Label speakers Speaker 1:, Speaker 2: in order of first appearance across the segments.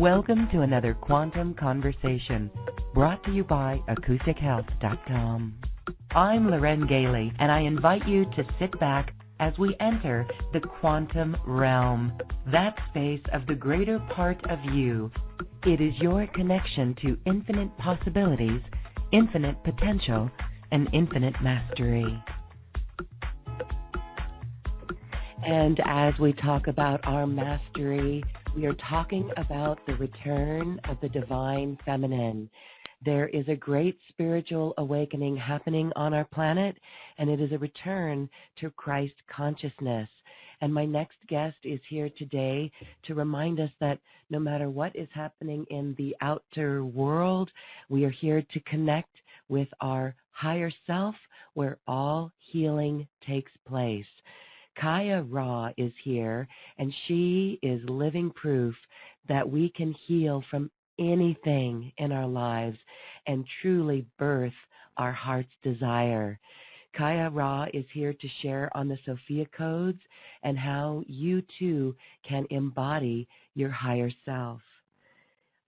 Speaker 1: Welcome to another Quantum Conversation, brought to you by AcousticHealth.com. I'm Loren Gailey, and I invite you to sit back as we enter the quantum realm, that space of the greater part of you. It is your connection to infinite possibilities, infinite potential, and infinite mastery. And as we talk about our mastery, we are talking about the return of the divine feminine. There is a great spiritual awakening happening on our planet, and it is a return to Christ consciousness. And my next guest is here today to remind us that no matter what is happening in the outer world, we are here to connect with our higher self where all healing takes place. Kyah Raw is here, and she is living proof that we can heal from anything in our lives and truly birth our heart's desire. Kyah Raw is here to share on the Sophia codes and how you too can embody your higher self.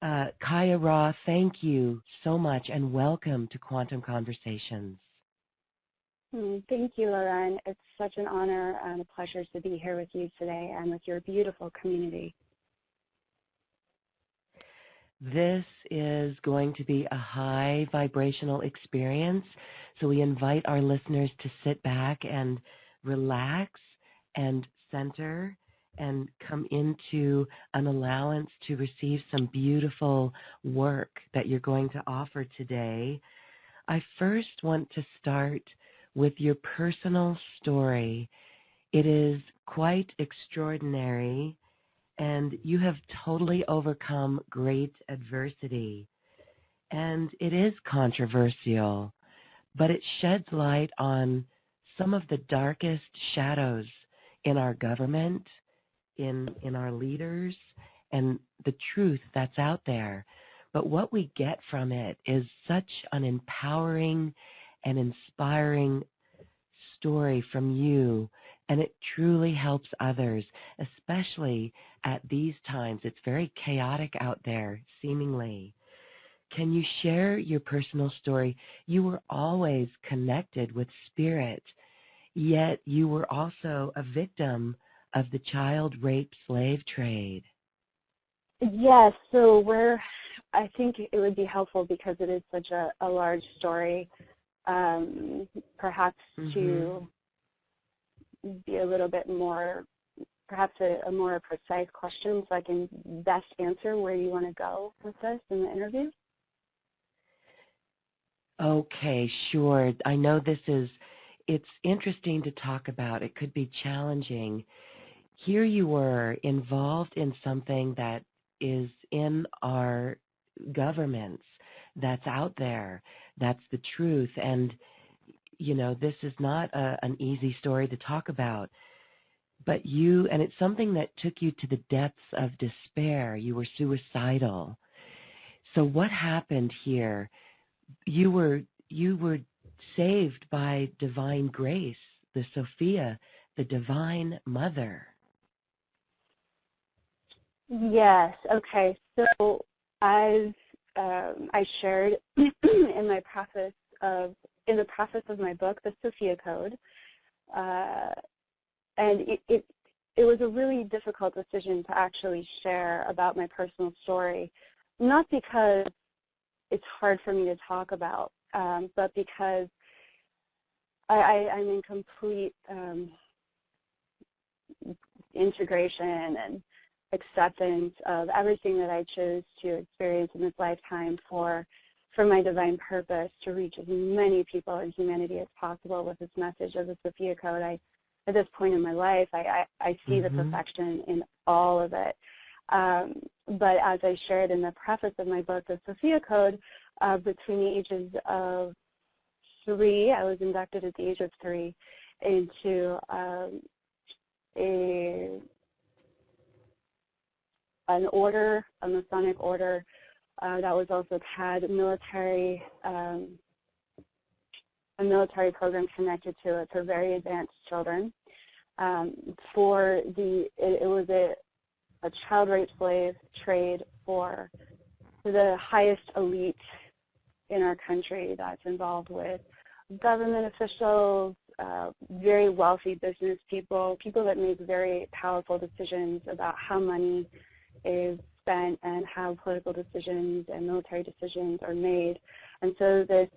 Speaker 1: Kyah Raw, thank you so much and welcome to Quantum Conversations.
Speaker 2: Thank you, Loren. It's such an honor and a pleasure to be here with you today and with your beautiful community.
Speaker 1: This is going to be a high vibrational experience, so we invite our listeners to sit back and relax and center and come into an allowance to receive some beautiful work that you're going to offer today. I first want to start with your personal story. It is quite extraordinary, and you have totally overcome great adversity. And it is controversial, but it sheds light on some of the darkest shadows in our government, in our leaders, and the truth that's out there. But what we get from it is such an empowering and inspiring story from you, and it truly helps others, especially at these times. It's very chaotic out there, seemingly. Can you share your personal story? You were always connected with spirit, yet you were also a victim of the child rape slave trade.
Speaker 2: Yes, so I think it would be helpful because it is such a large story, perhaps to be a little bit more, perhaps a more precise question so I can best answer where you want to go with this in the interview.
Speaker 1: Okay, sure. I know it's interesting to talk about. It could be challenging. Here you were involved in something that is in our governments, that's out there, that's the truth. And, you know, this is not an easy story to talk about. But and it's something that took you to the depths of despair. You were suicidal. So what happened here? You were saved by divine grace, the Sophia, the divine mother.
Speaker 2: Yes. Okay. So as I shared in the preface of my book, The Sophia Code, and it was a really difficult decision to actually share about my personal story, not because it's hard for me to talk about, but because I'm in complete integration and acceptance of everything that I chose to experience in this lifetime for my divine purpose, to reach as many people in humanity as possible with this message of the Sophia Code. At this point in my life, I see the perfection in all of it. But as I shared in the preface of my book, The Sophia Code, between the ages of 3, I was inducted at the age of 3 into an order, a Masonic order that was also had a military program connected to it for very advanced children. It was a child rape slave trade for the highest elite in our country that's involved with government officials, very wealthy business people, people that make very powerful decisions about how money is spent and how political decisions and military decisions are made. And so this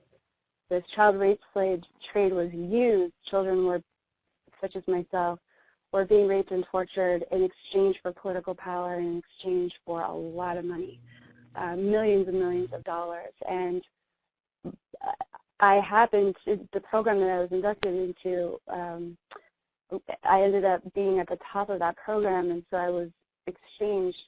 Speaker 2: child rape slave trade was used. Children were, such as myself, were being raped and tortured in exchange for political power, in exchange for a lot of money, millions and millions of dollars. And I happened to, the program that I was inducted into, I ended up being at the top of that program, and so I was exchanged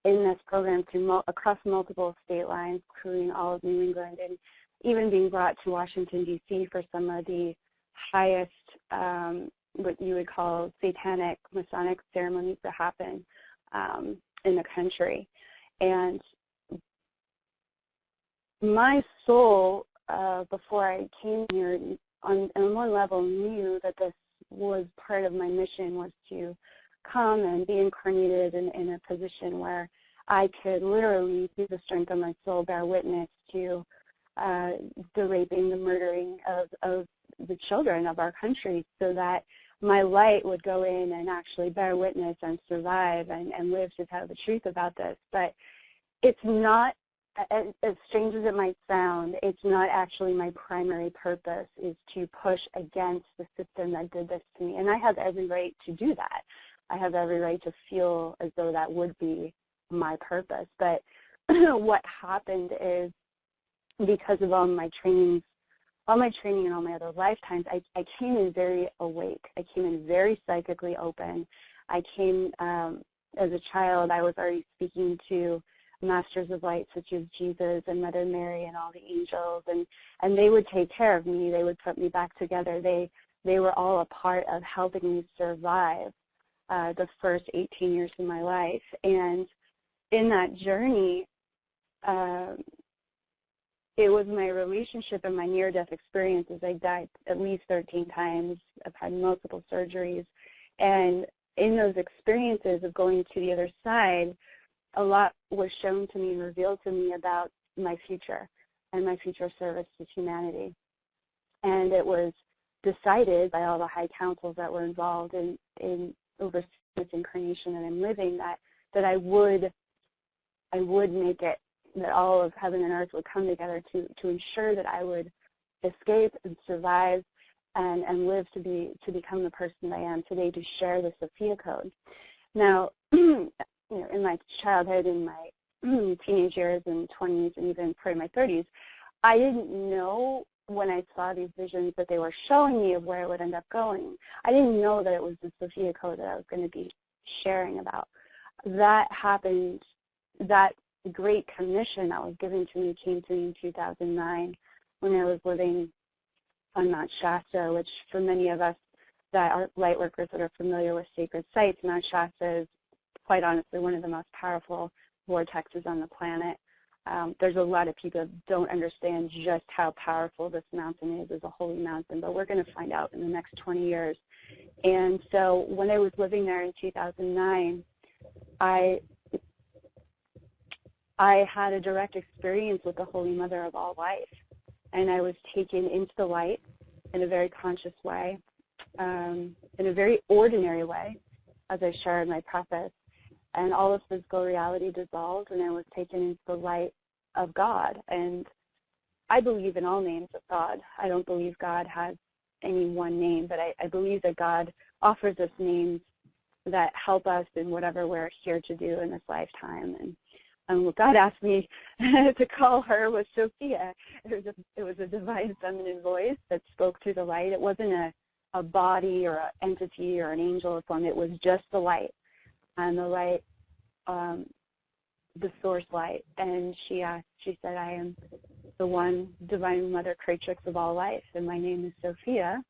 Speaker 2: in this program across multiple state lines, including all of New England, and even being brought to Washington, D.C. for some of the highest, what you would call satanic, Masonic ceremonies that happen in the country. And my soul, before I came here, on one level knew that this was part of my mission, was to come and be incarnated in a position where I could literally, through the strength of my soul, bear witness to the raping, the murdering of the children of our country, so that my light would go in and actually bear witness and survive and live to tell the truth about this. But it's not, as strange as it might sound, it's not actually my primary purpose is to push against the system that did this to me. And I have every right to do that. I have every right to feel as though that would be my purpose. But what happened is, because of all my training and all my other lifetimes, I came in very awake. I came in very psychically open. I came, as a child, I was already speaking to masters of light such as Jesus and Mother Mary and all the angels, and they would take care of me. They would put me back together. They were all a part of helping me survive the first 18 years of my life. And in that journey, it was my relationship and my near-death experiences. I died at least 13 times. I've had multiple surgeries. And in those experiences of going to the other side, a lot was shown to me and revealed to me about my future and my future service to humanity. And it was decided by all the high councils that were involved in over this incarnation that I'm living, that I would make it, that all of heaven and earth would come together to ensure that I would escape and survive and live to become the person that I am today, to share the Sophia code. Now, in my childhood, in my teenage years and 20s, and even part of my 30s, I didn't know when I saw these visions that they were showing me of where I would end up going. I didn't know that it was the Sophia code that I was going to be sharing about. That happened, that great commission that was given to me came to me in 2009 when I was living on Mount Shasta, which for many of us that are light workers that are familiar with sacred sites, Mount Shasta is quite honestly one of the most powerful vortexes on the planet. There's a lot of people that don't understand just how powerful this mountain is as a holy mountain, but we're going to find out in the next 20 years. And so when I was living there in 2009, I had a direct experience with the Holy Mother of all life, and I was taken into the light in a very conscious way, in a very ordinary way, as I shared my preface. And all of physical reality dissolved, and I was taken into the light of God. And I believe in all names of God. I don't believe God has any one name, but I believe that God offers us names that help us in whatever we're here to do in this lifetime. And what God asked me to call her was Sophia. It was a divine feminine voice that spoke through the light. It wasn't a body or an entity or an angel form. It was just the light. And the light, the source light, and she said, I am the one divine mother creatrix of all life, and my name is Sophia,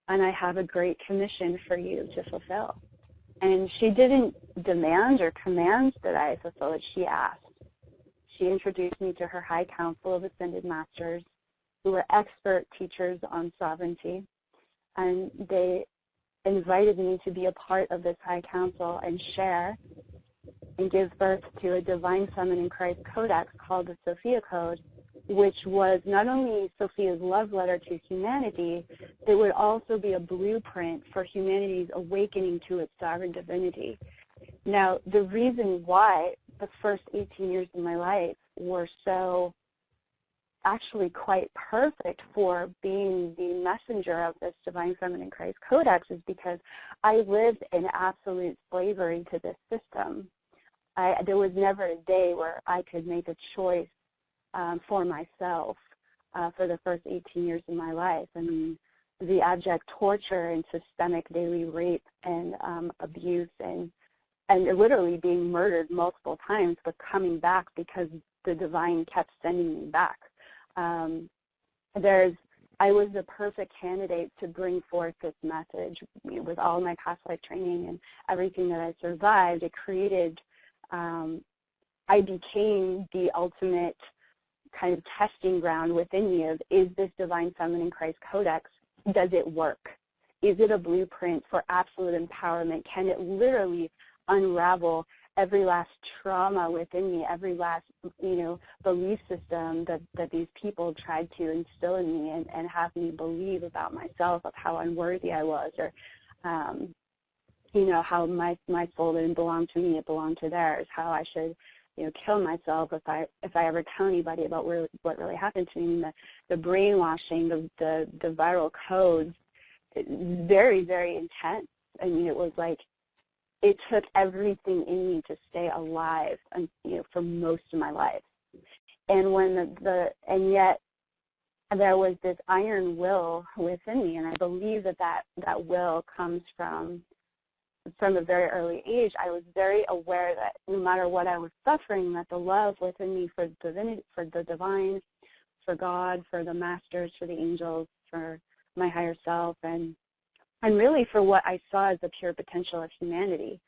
Speaker 2: and I have a great commission for you to fulfill. And she didn't demand or command that I fulfill it, she asked. She introduced me to her high council of ascended masters who were expert teachers on sovereignty, and they invited me to be a part of this high council and share and give birth to a divine feminine Christ codex called the Sophia Code, which was not only Sophia's love letter to humanity, it would also be a blueprint for humanity's awakening to its sovereign divinity. Now, the reason why the first 18 years of my life were so actually quite perfect for being the messenger of this divine feminine Christ codex is because I lived in absolute slavery to this system. There was never a day where I could make a choice for myself for the first 18 years of my life. I mean, the abject torture and systemic daily rape and abuse and literally being murdered multiple times, but coming back because the divine kept sending me back. I was the perfect candidate to bring forth this message with all my past life training and everything that I survived. It created, I became the ultimate kind of testing ground within me of, is this divine feminine Christ codex, does it work? Is it a blueprint for absolute empowerment? Can it literally unravel every last trauma within me, every last, belief system that these people tried to instill in me and have me believe about myself, of how unworthy I was, or, how my soul didn't belong to me, it belonged to theirs, how I should, kill myself if I ever tell anybody about what really happened to me, and the brainwashing, the viral codes, very, very intense. I mean, it was like, it took everything in me to stay alive, for most of my life. And when and yet there was this iron will within me, and I believe that will comes from a very early age. I was very aware that no matter what I was suffering, that the love within me for divinity, for the divine, for God, for the masters, for the angels, for my higher self, and really for what I saw as the pure potential of humanity.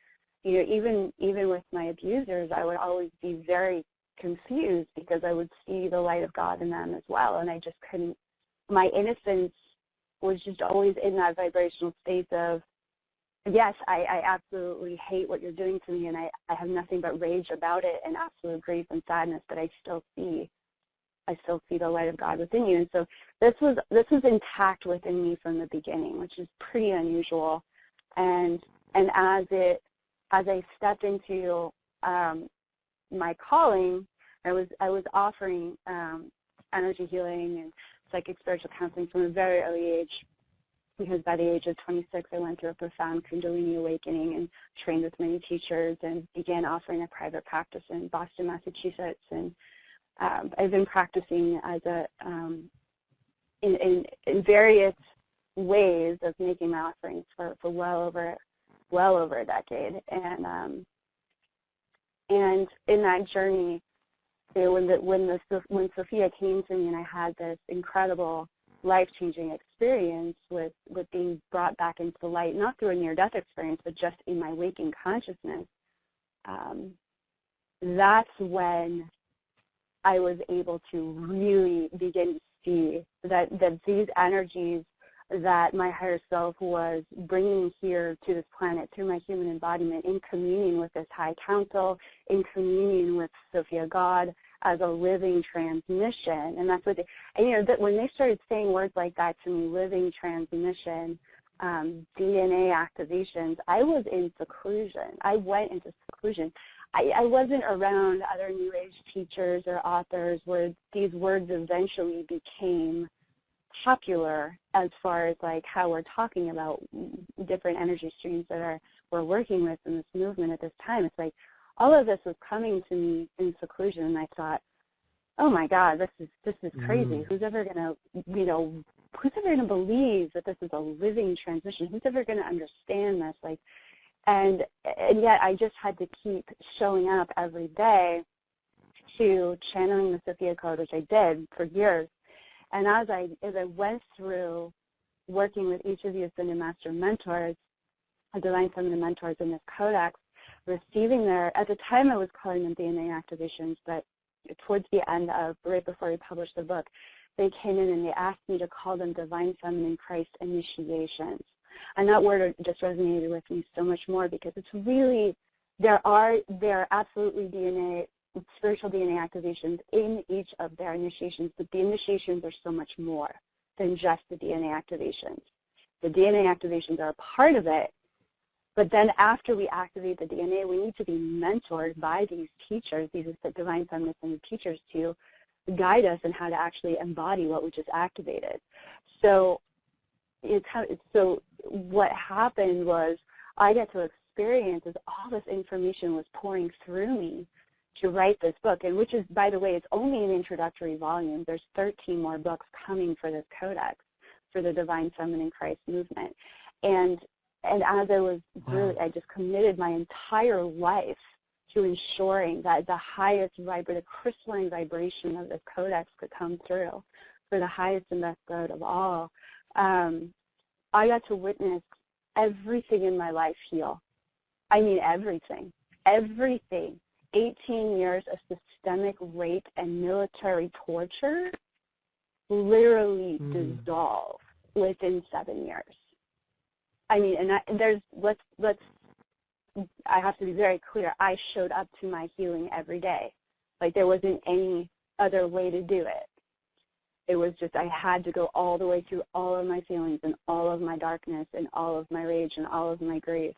Speaker 2: Even with my abusers, I would always be very confused because I would see the light of God in them as well, and I just couldn't. My innocence was just always in that vibrational state of, yes, I absolutely hate what you're doing to me, and I have nothing but rage about it and absolute grief and sadness, but I still see the light of God within you. And so this was intact within me from the beginning, which is pretty unusual. And as I stepped into my calling, I was offering energy healing and psychic spiritual counseling from a very early age, because by the age of 26, I went through a profound Kundalini awakening and trained with many teachers and began offering a private practice in Boston, Massachusetts. And I've been practicing as in various ways of making my offerings for well over a decade. And in that journey, when Sophia came to me and I had this incredible life-changing experience with being brought back into the light, not through a near-death experience, but just in my waking consciousness, that's when I was able to really begin to see that these energies that my higher self was bringing here to this planet through my human embodiment, in communion with this high council, in communion with Sophia God as a living transmission. And that's what when they started saying words like that to me, living transmission, DNA activations, I was in seclusion. I went into seclusion. I wasn't around other New Age teachers or authors where these words eventually became popular, as far as like how we're talking about different energy streams that we're working with in this movement at this time. It's like all of this was coming to me in seclusion, and I thought, oh my God, this is crazy. Who's ever gonna believe that this is a living transmission? Who's ever gonna understand this? Like, and yet I just had to keep showing up every day to channeling the Sophia Code, which I did for years. And as I went through working with each of the Ascended Master mentors, the Divine Feminine mentors in this codex, receiving at the time I was calling them DNA activations, but towards the end right before we published the book, they came in and they asked me to call them Divine Feminine Christ initiations. And that word just resonated with me so much more, because it's really there are absolutely spiritual DNA activations in each of their initiations, but the initiations are so much more than just the DNA activations. The DNA activations are a part of it, but then after we activate the DNA, we need to be mentored by these teachers, these divine feminists and teachers, to guide us in how to actually embody what we just activated. So what happened was I got to experience as all this information was pouring through me to write this book, and which is, by the way, it's only an introductory volume. There's 13 more books coming for this codex for the Divine Feminine Christ movement. And as I was really, I just committed my entire life to ensuring that the highest the crystalline vibration of this codex could come through for the highest and best good of all. I got to witness everything in my life heal. I mean, everything. 18 years of systemic rape and military torture literally dissolve within 7 years. I mean, and I have to be very clear. I showed up to my healing every day. Like, there wasn't any other way to do it. It was just I had to go all the way through all of my feelings and all of my darkness and all of my rage and all of my grief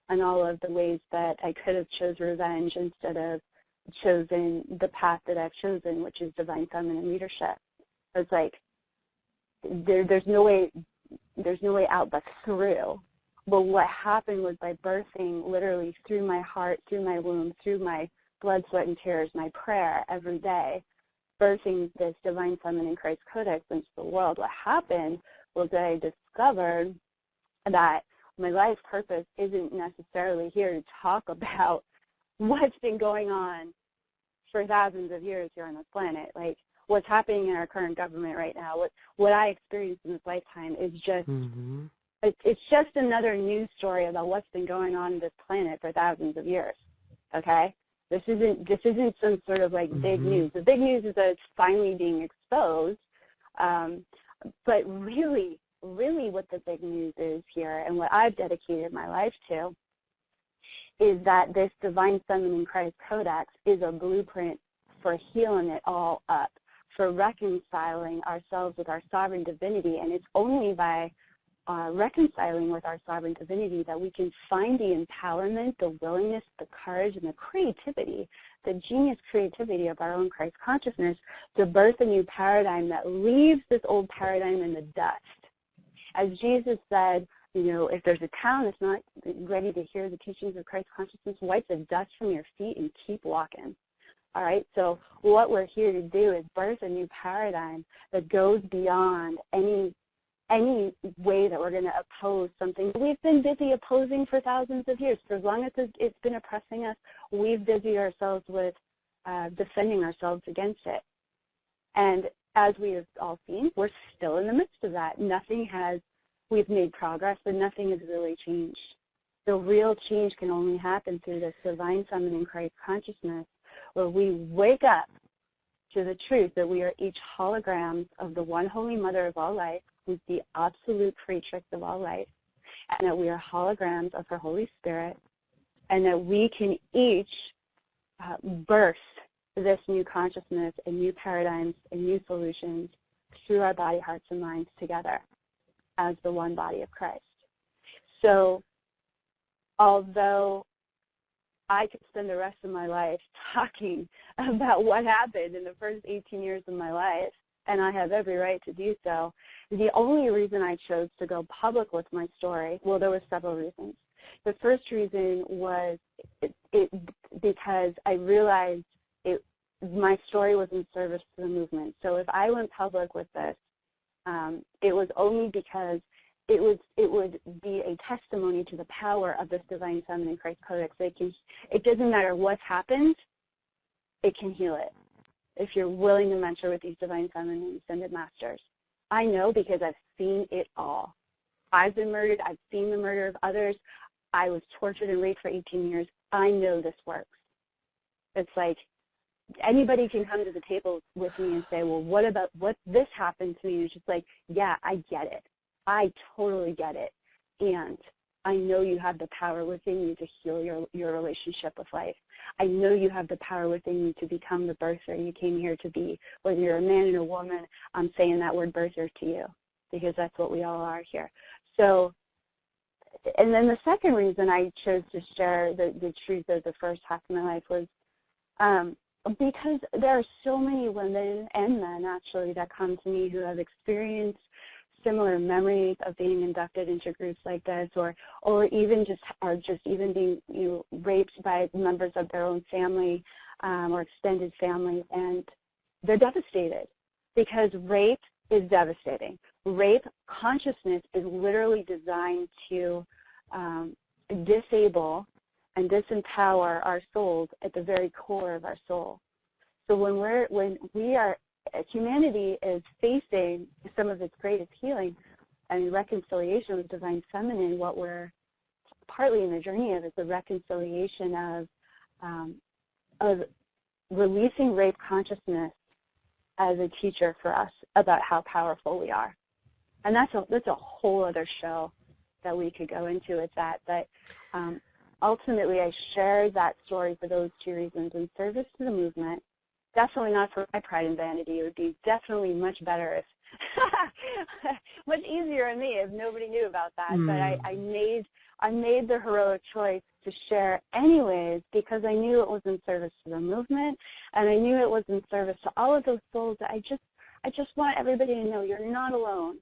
Speaker 2: and all of the ways that I could have chosen revenge instead of chosen the path that I've chosen, which is divine feminine leadership. It's like there's no way out but through. But what happened was, by birthing literally through my heart, through my womb, through my blood, sweat, and tears, my prayer every day, birthing this Divine Feminine Christ Codex into the world, what happened was that I discovered that my life purpose isn't necessarily here to talk about what's been going on for thousands of years here on this planet. Like, what's happening in our current government right now, what I experienced in this lifetime is just, it's just another news story about what's been going on this planet for thousands of years, okay? This isn't some sort of like big news. The big news is that it's finally being exposed, but really what the big news is here, and what I've dedicated my life to, is that this Divine Feminine Christ Codex is a blueprint for healing it all up, for reconciling ourselves with our sovereign divinity, and it's only by reconciling with our sovereign divinity that we can find the empowerment, the willingness, the courage, and the creativity, the genius creativity of our own Christ consciousness to birth a new paradigm that leaves this old paradigm in the dust. As Jesus said, you know, if there's a town that's not ready to hear the teachings of Christ consciousness, wipe the dust from your feet and keep walking. All right, so what we're here to do is birth a new paradigm that goes beyond any way that we're going to oppose something we've been busy opposing for thousands of years. For as long as it's been oppressing us, we've busied ourselves with defending ourselves against it. And as we have all seen, we're still in the midst of that. We've made progress, but nothing has really changed. The real change can only happen through this Divine Feminine Christ consciousness, where we wake up to the truth that we are each holograms of the one Holy Mother of all life, who's the absolute Creatrix of all life, and that we are holograms of her Holy Spirit, and that we can each birth this new consciousness and new paradigms and new solutions through our body, hearts, and minds together as the one body of Christ. So although I could spend the rest of my life talking about what happened in the first 18 years of my life, and I have every right to do so, the only reason I chose to go public with my story, well, there were several reasons. The first reason was because I realized my story was in service to the movement. So if I went public with this, it was only because it would be a testimony to the power of this Divine Feminine Christ Codex. It doesn't matter what's happened, it can heal it if you're willing to mentor with these Divine Feminine Ascended Masters. I know because I've seen it all. I've been murdered. I've seen the murder of others. I was tortured and raped for 18 years. I know this works. It's like anybody can come to the table with me and say, well, what this happened to me? And it's just like, yeah, I get it. I totally get it. And I know you have the power within you to heal your relationship with life. I know you have the power within you to become the birther you came here to be. Whether you're a man or a woman, I'm saying that word birther to you because that's what we all are here. So, and then the second reason I chose to share the truth of the first half of my life was because there are so many women and men actually that come to me who have experienced similar memories of being inducted into groups like this, or even just even being raped by members of their own family or extended family, and they're devastated because rape is devastating. Rape consciousness is literally designed to disable and disempower our souls at the very core of our soul. So when humanity is facing some of its greatest healing and reconciliation with divine feminine, what we're partly in the journey of is the reconciliation of releasing rape consciousness as a teacher for us about how powerful we are. And that's a whole other show that we could go into with that. But ultimately, I shared that story for those two reasons: in service to the movement. Definitely not for my pride and vanity. It would be definitely much better if, much easier on me if nobody knew about that. But I made the heroic choice to share anyways because I knew it was in service to the movement, and I knew it was in service to all of those souls that I just want everybody to know you're not alone.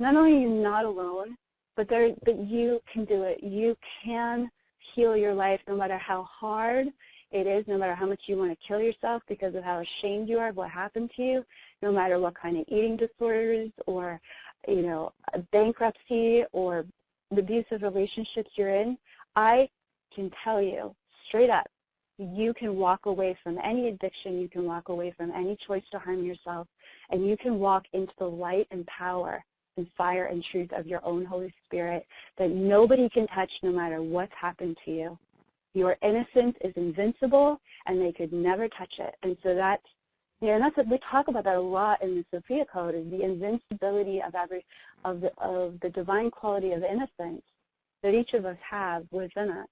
Speaker 2: Not only are you not alone, but you can do it. You can heal your life no matter how hard it is, no matter how much you want to kill yourself because of how ashamed you are of what happened to you, no matter what kind of eating disorders or, bankruptcy or the abusive relationships you're in. I can tell you straight up, you can walk away from any addiction, you can walk away from any choice to harm yourself, and you can walk into the light and power and fire and truth of your own Holy Spirit that nobody can touch no matter what's happened to you. Your innocence is invincible, and they could never touch it. And so that's what we talk about that a lot in the Sophia Code, is the invincibility of the divine quality of innocence that each of us have within us.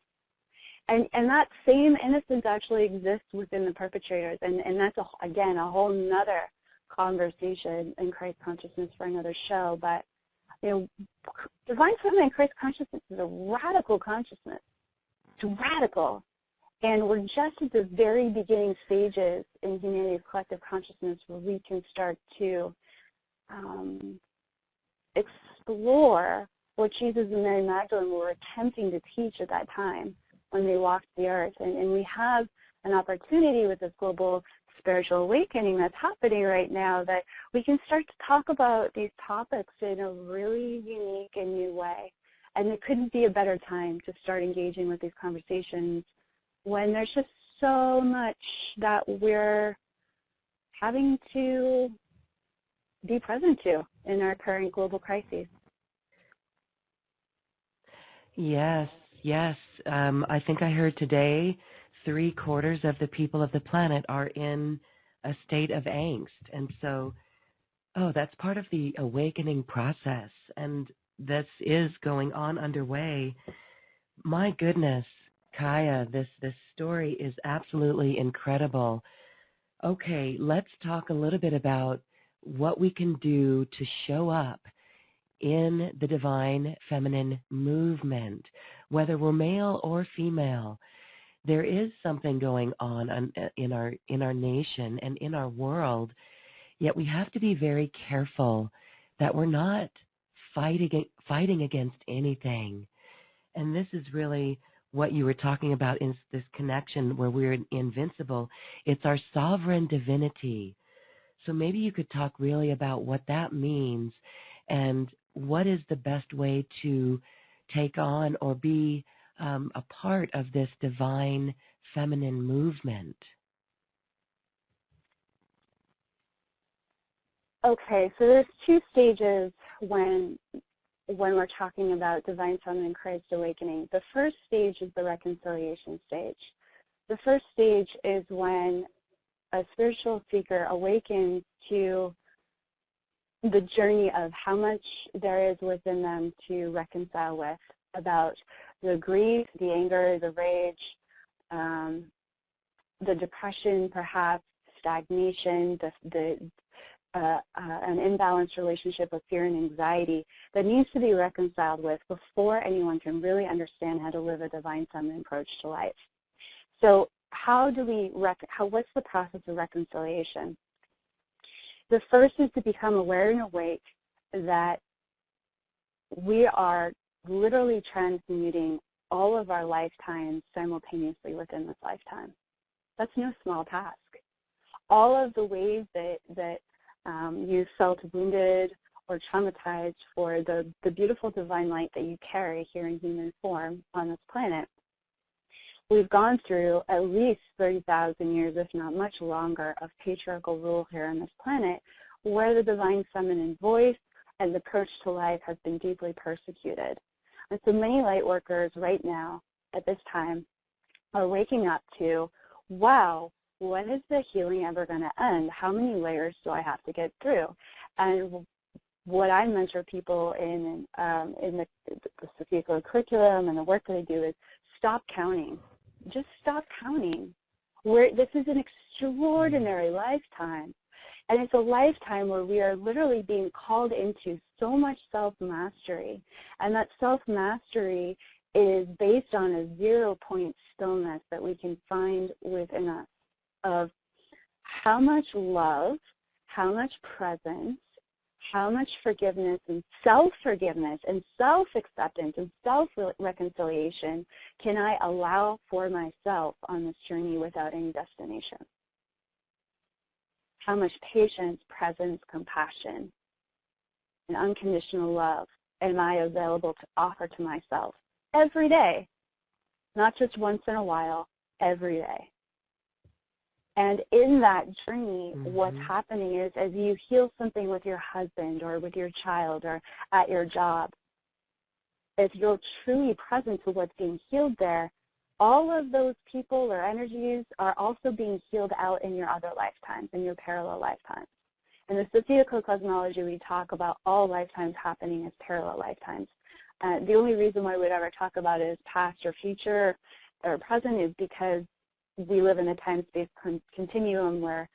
Speaker 2: And that same innocence actually exists within the perpetrators, and that's, again, a whole nother conversation in Christ consciousness for another show. But, divine feminine Christ consciousness is a radical consciousness. It's radical. And we're just at the very beginning stages in humanity's collective consciousness where we can start to explore what Jesus and Mary Magdalene were attempting to teach at that time when they walked the earth. And we have an opportunity with this global spiritual awakening that's happening right now that we can start to talk about these topics in a really unique and new way. And it couldn't be a better time to start engaging with these conversations when there's just so much that we're having to be present to in our current global crises.
Speaker 1: Yes, yes. I think I heard today 3/4 of the people of the planet are in a state of angst. And so, that's part of the awakening process. And this is going on underway. My goodness, Kaia, this story is absolutely incredible. Okay, let's talk a little bit about what we can do to show up in the divine feminine movement, whether we're male or female. There is something going on in our nation and in our world, yet we have to be very careful that we're not fighting against anything. And this is really what you were talking about in this connection where we're invincible. It's our sovereign divinity. So maybe you could talk really about what that means and what is the best way to take on or be a part of this divine feminine movement.
Speaker 2: Okay, so there's two stages when we're talking about divine feminine Christ awakening. The first stage is the reconciliation stage. The first stage is when a spiritual seeker awakens to the journey of how much there is within them to reconcile with about the grief, the anger, the rage, the depression, perhaps stagnation, an imbalanced relationship of fear and anxiety that needs to be reconciled with before anyone can really understand how to live a divine feminine approach to life. So how do we, what's the process of reconciliation? The first is to become aware and awake that we are literally transmuting all of our lifetimes simultaneously within this lifetime. That's no small task. All of the ways that you felt wounded or traumatized for the beautiful divine light that you carry here in human form on this planet, we've gone through at least 30,000 years, if not much longer, of patriarchal rule here on this planet, where the divine feminine voice and the approach to life has been deeply persecuted. And so many light workers right now, at this time, are waking up to, wow, when is the healing ever going to end? How many layers do I have to get through? And what I mentor people in the Sophia Code curriculum and the work that I do is stop counting. Just stop counting. This is an extraordinary lifetime. And it's a lifetime where we are literally being called into so much self-mastery. And that self-mastery is based on a 0-point stillness that we can find within us of how much love, how much presence, how much forgiveness and self-acceptance and self-reconciliation can I allow for myself on this journey without any destination? How much patience, presence, compassion, and unconditional love am I available to offer to myself every day, not just once in a while, every day. And in that journey, what's happening is as you heal something with your husband or with your child or at your job, if you're truly present to what's being healed there, all of those people or energies are also being healed out in your other lifetimes, in your parallel lifetimes. In the Sophia Code cosmology, we talk about all lifetimes happening as parallel lifetimes. The only reason why we'd ever talk about it as past or future or present is because we live in a time-space continuum where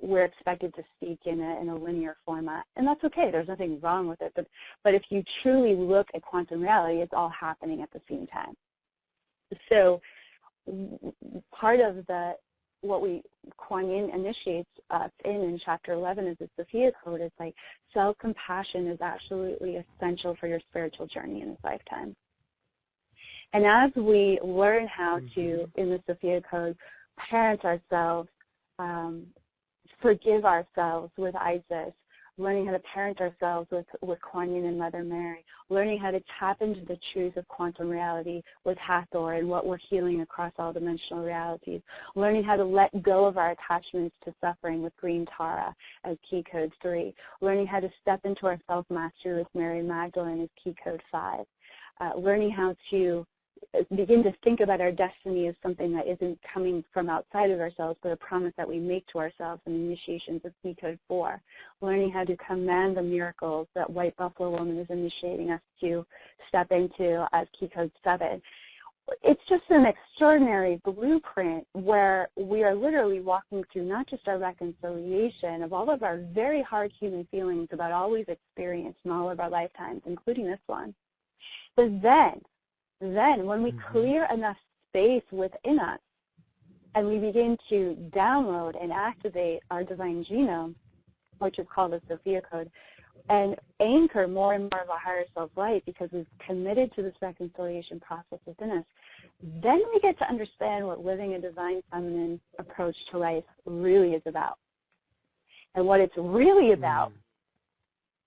Speaker 2: we're expected to speak in a linear format. And that's okay. There's nothing wrong with it. But if you truly look at quantum reality, it's all happening at the same time. So part of what Kuan Yin initiates us in Chapter 11 is the Sophia Code. It's like self-compassion is absolutely essential for your spiritual journey in this lifetime. And as we learn how to, in the Sophia Code, parent ourselves, forgive ourselves with Isis, learning how to parent ourselves with Kuan Yin and Mother Mary, learning how to tap into the truth of quantum reality with Hathor and what we're healing across all dimensional realities, learning how to let go of our attachments to suffering with Green Tara as Key Code 3, learning how to step into our self-mastery with Mary Magdalene as Key Code 5, learning how to begin to think about our destiny as something that isn't coming from outside of ourselves, but a promise that we make to ourselves in initiations of Key Code 4. Learning how to command the miracles that White Buffalo Woman is initiating us to step into as Key Code 7. It's just an extraordinary blueprint where we are literally walking through not just our reconciliation of all of our very hard human feelings about all we've experienced in all of our lifetimes, including this one, but then when we clear enough space within us and we begin to download and activate our divine genome, which is called the Sophia Code, and anchor more and more of our higher self light because we've committed to this reconciliation process within us, then we get to understand what living a divine feminine approach to life really is about. And what it's really about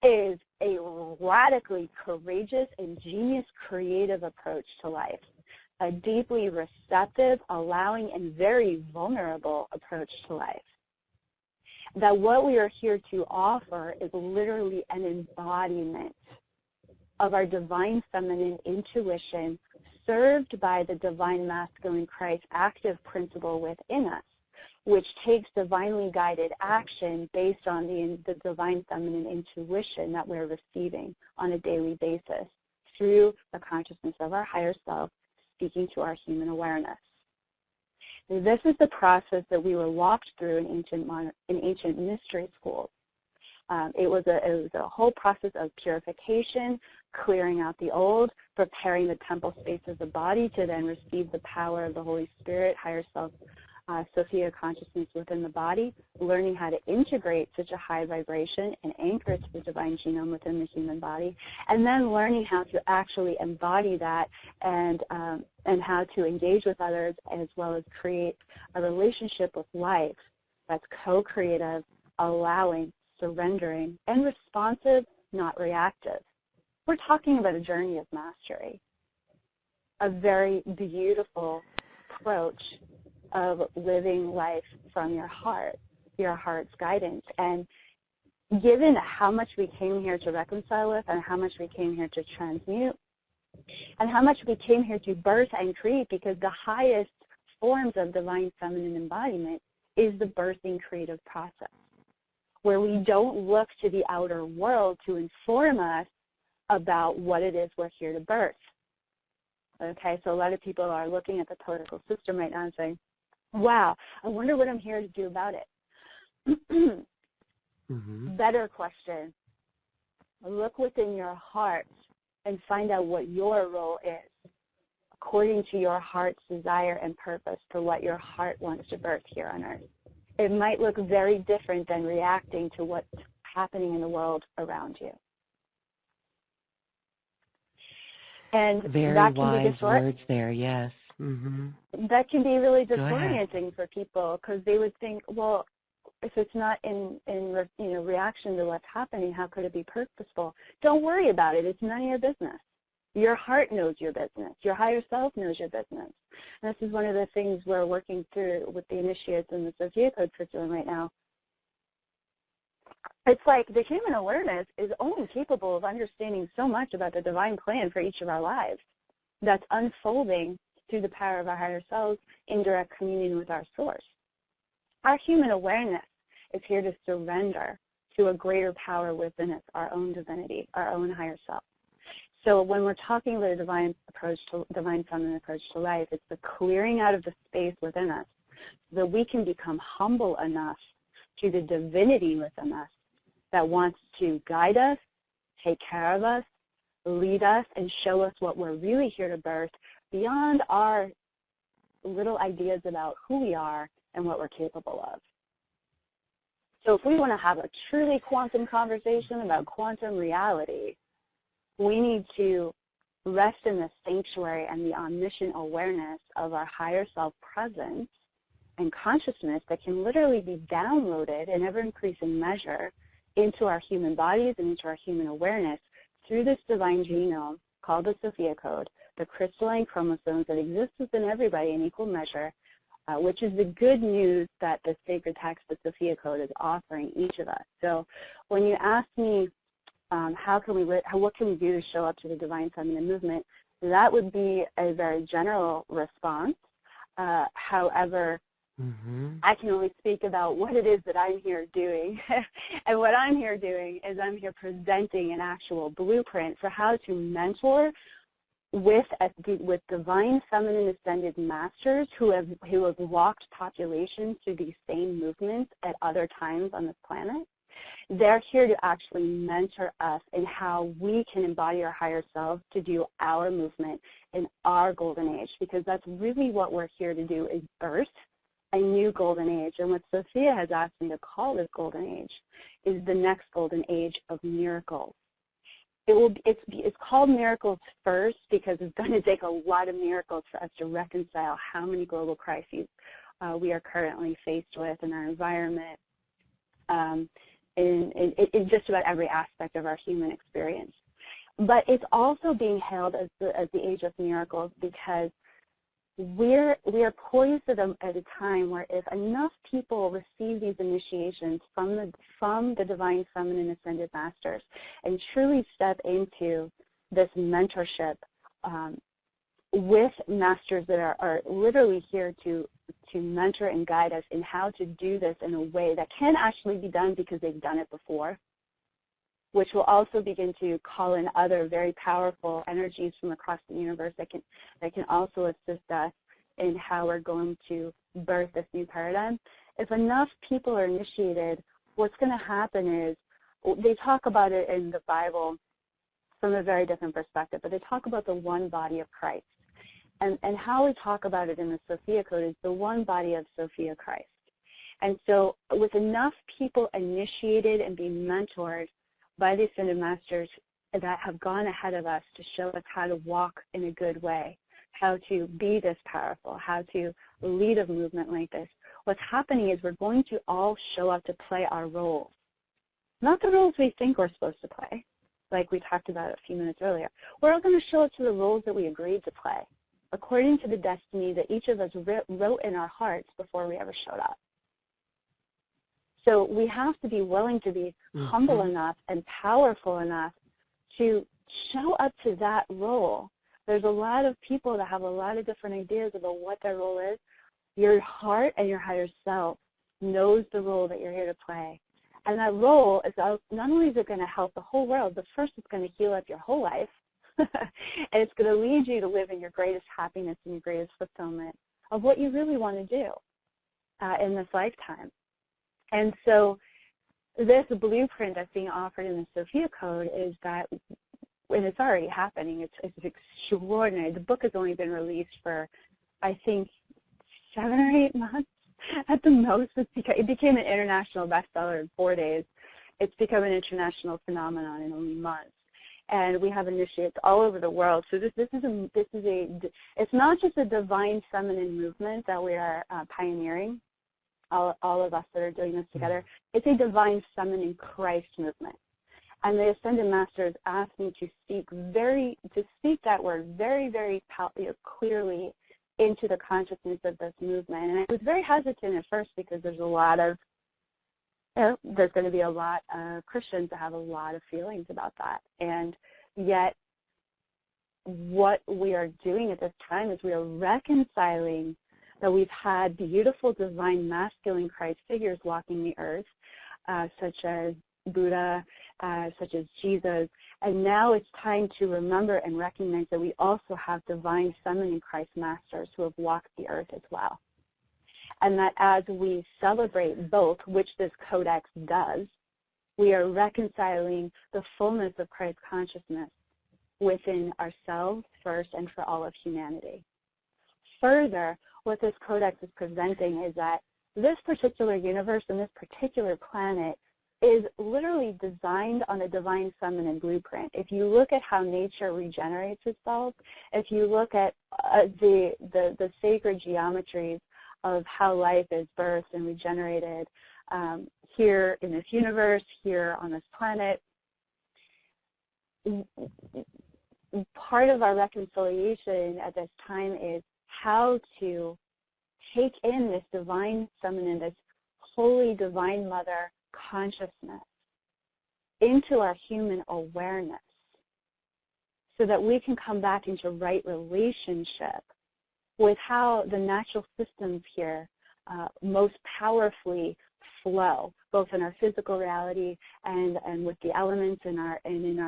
Speaker 2: is a radically courageous, ingenious, creative approach to life, a deeply receptive, allowing, and very vulnerable approach to life. That what we are here to offer is literally an embodiment of our divine feminine intuition served by the divine masculine Christ active principle within us, which takes divinely guided action based on the divine feminine intuition that we're receiving on a daily basis through the consciousness of our higher self, speaking to our human awareness. This is the process that we were walked through in ancient mystery schools. It was a whole process of purification, clearing out the old, preparing the temple space of the body to then receive the power of the Holy Spirit, higher self, Sophia consciousness within the body, learning how to integrate such a high vibration and anchor it to the divine genome within the human body, and then learning how to actually embody that and how to engage with others, as well as create a relationship with life that's co-creative, allowing, surrendering, and responsive, not reactive. We're talking about a journey of mastery, a very beautiful approach of living life from your heart's guidance. And given how much we came here to reconcile with, and how much we came here to transmute, and how much we came here to birth and create, because the highest forms of divine feminine embodiment is the birthing creative process, where we don't look to the outer world to inform us about what it is we're here to birth. Okay, so a lot of people are looking at the political system right now and saying, wow, I wonder what I'm here to do about it. Better question. Look within your heart and find out what your role is, according to your heart's desire and purpose for what your heart wants to birth here on earth. It might look very different than reacting to what's happening in the world around you. And
Speaker 1: very
Speaker 2: that can
Speaker 1: wise
Speaker 2: be
Speaker 1: words there, yes.
Speaker 2: That can be really disorienting for people, because they would think, well, if it's not in reaction to what's happening, how could it be purposeful? Don't worry about it. It's none of your business. Your heart knows your business. Your higher self knows your business. And this is one of the things we're working through with the initiates in the Sophia Code curriculum right now. It's like the human awareness is only capable of understanding so much about the divine plan for each of our lives that's unfolding through the power of our higher selves in direct communion with our source. Our human awareness is here to surrender to a greater power within us, our own divinity, our own higher self. So when we're talking about a divine feminine approach to life, it's the clearing out of the space within us so that we can become humble enough to the divinity within us that wants to guide us, take care of us, lead us, and show us what we're really here to birth beyond our little ideas about who we are and what we're capable of. So if we want to have a truly quantum conversation about quantum reality, we need to rest in the sanctuary and the omniscient awareness of our higher self presence and consciousness that can literally be downloaded in ever-increasing measure into our human bodies and into our human awareness through this divine genome called the Sophia Code, the crystalline chromosomes that exist within everybody in equal measure, which is the good news that the sacred text, the Sophia Code, is offering each of us. So when you ask me, what can we do to show up to the divine feminine movement, that would be a very general response. However, I can only speak about what it is that I'm here doing. And what I'm here doing is I'm here presenting an actual blueprint for how to mentor with divine feminine ascended masters who have walked populations through these same movements at other times on this planet. They're here to actually mentor us in how we can embody our higher selves to do our movement in our golden age, because that's really what we're here to do, is birth a new golden age. And what Sophia has asked me to call this golden age is the next golden age of miracles. It's called miracles first because it's going to take a lot of miracles for us to reconcile how many global crises we are currently faced with in our environment, in just about every aspect of our human experience. But it's also being hailed as the age of miracles because we are poised at a time where if enough people receive these initiations from the divine feminine ascended masters and truly step into this mentorship with masters that are literally here to mentor and guide us in how to do this in a way that can actually be done because they've done it before, which will also begin to call in other very powerful energies from across the universe that can also assist us in how we're going to birth this new paradigm. If enough people are initiated, what's going to happen is, they talk about it in the Bible from a very different perspective, but they talk about the one body of Christ. And how we talk about it in the Sophia Code is the one body of Sophia Christ. And so with enough people initiated and being mentored by the Ascended Masters that have gone ahead of us to show us how to walk in a good way, how to be this powerful, how to lead a movement like this, what's happening is we're going to all show up to play our roles. Not the roles we think we're supposed to play, like we talked about a few minutes earlier. We're all going to show up to the roles that we agreed to play, according to the destiny that each of us wrote in our hearts before we ever showed up. So we have to be willing to be humble enough and powerful enough to show up to that role. There's a lot of people that have a lot of different ideas about what their role is. Your heart and your higher self knows the role that you're here to play. And that role is not only is it going to help the whole world, but first it's going to heal up your whole life. And it's going to lead you to live in your greatest happiness and your greatest fulfillment of what you really want to do in this lifetime. And so this blueprint that's being offered in the Sophia Code is that, and it's already happening, it's extraordinary. The book has only been released for, I think, 7 or 8 months at the most. It became an international bestseller in 4 days. It's become an international phenomenon in only months. And we have initiates all over the world. So it's not just a divine feminine movement that we are pioneering, all of us that are doing this together. It's a divine feminine Christ movement. And the Ascended Masters asked me to speak that word very, very clearly into the consciousness of this movement. And I was very hesitant at first because there's a lot of, there's going to be a lot of Christians that have a lot of feelings about that. And yet what we are doing at this time is we are reconciling that we've had beautiful divine masculine Christ figures walking the earth, such as Buddha, such as Jesus, and now it's time to remember and recognize that we also have divine feminine Christ masters who have walked the earth as well. And that as we celebrate both, which this codex does, we are reconciling the fullness of Christ consciousness within ourselves first and for all of humanity. Further, what this codex is presenting is that this particular universe and this particular planet is literally designed on a divine feminine blueprint. If you look at how nature regenerates itself, if you look at the sacred geometries of how life is birthed and regenerated here in this universe, here on this planet, part of our reconciliation at this time is how to take in this divine feminine, this holy divine mother consciousness into our human awareness so that we can come back into right relationship with how the natural systems here most powerfully flow, both in our physical reality and with the elements in our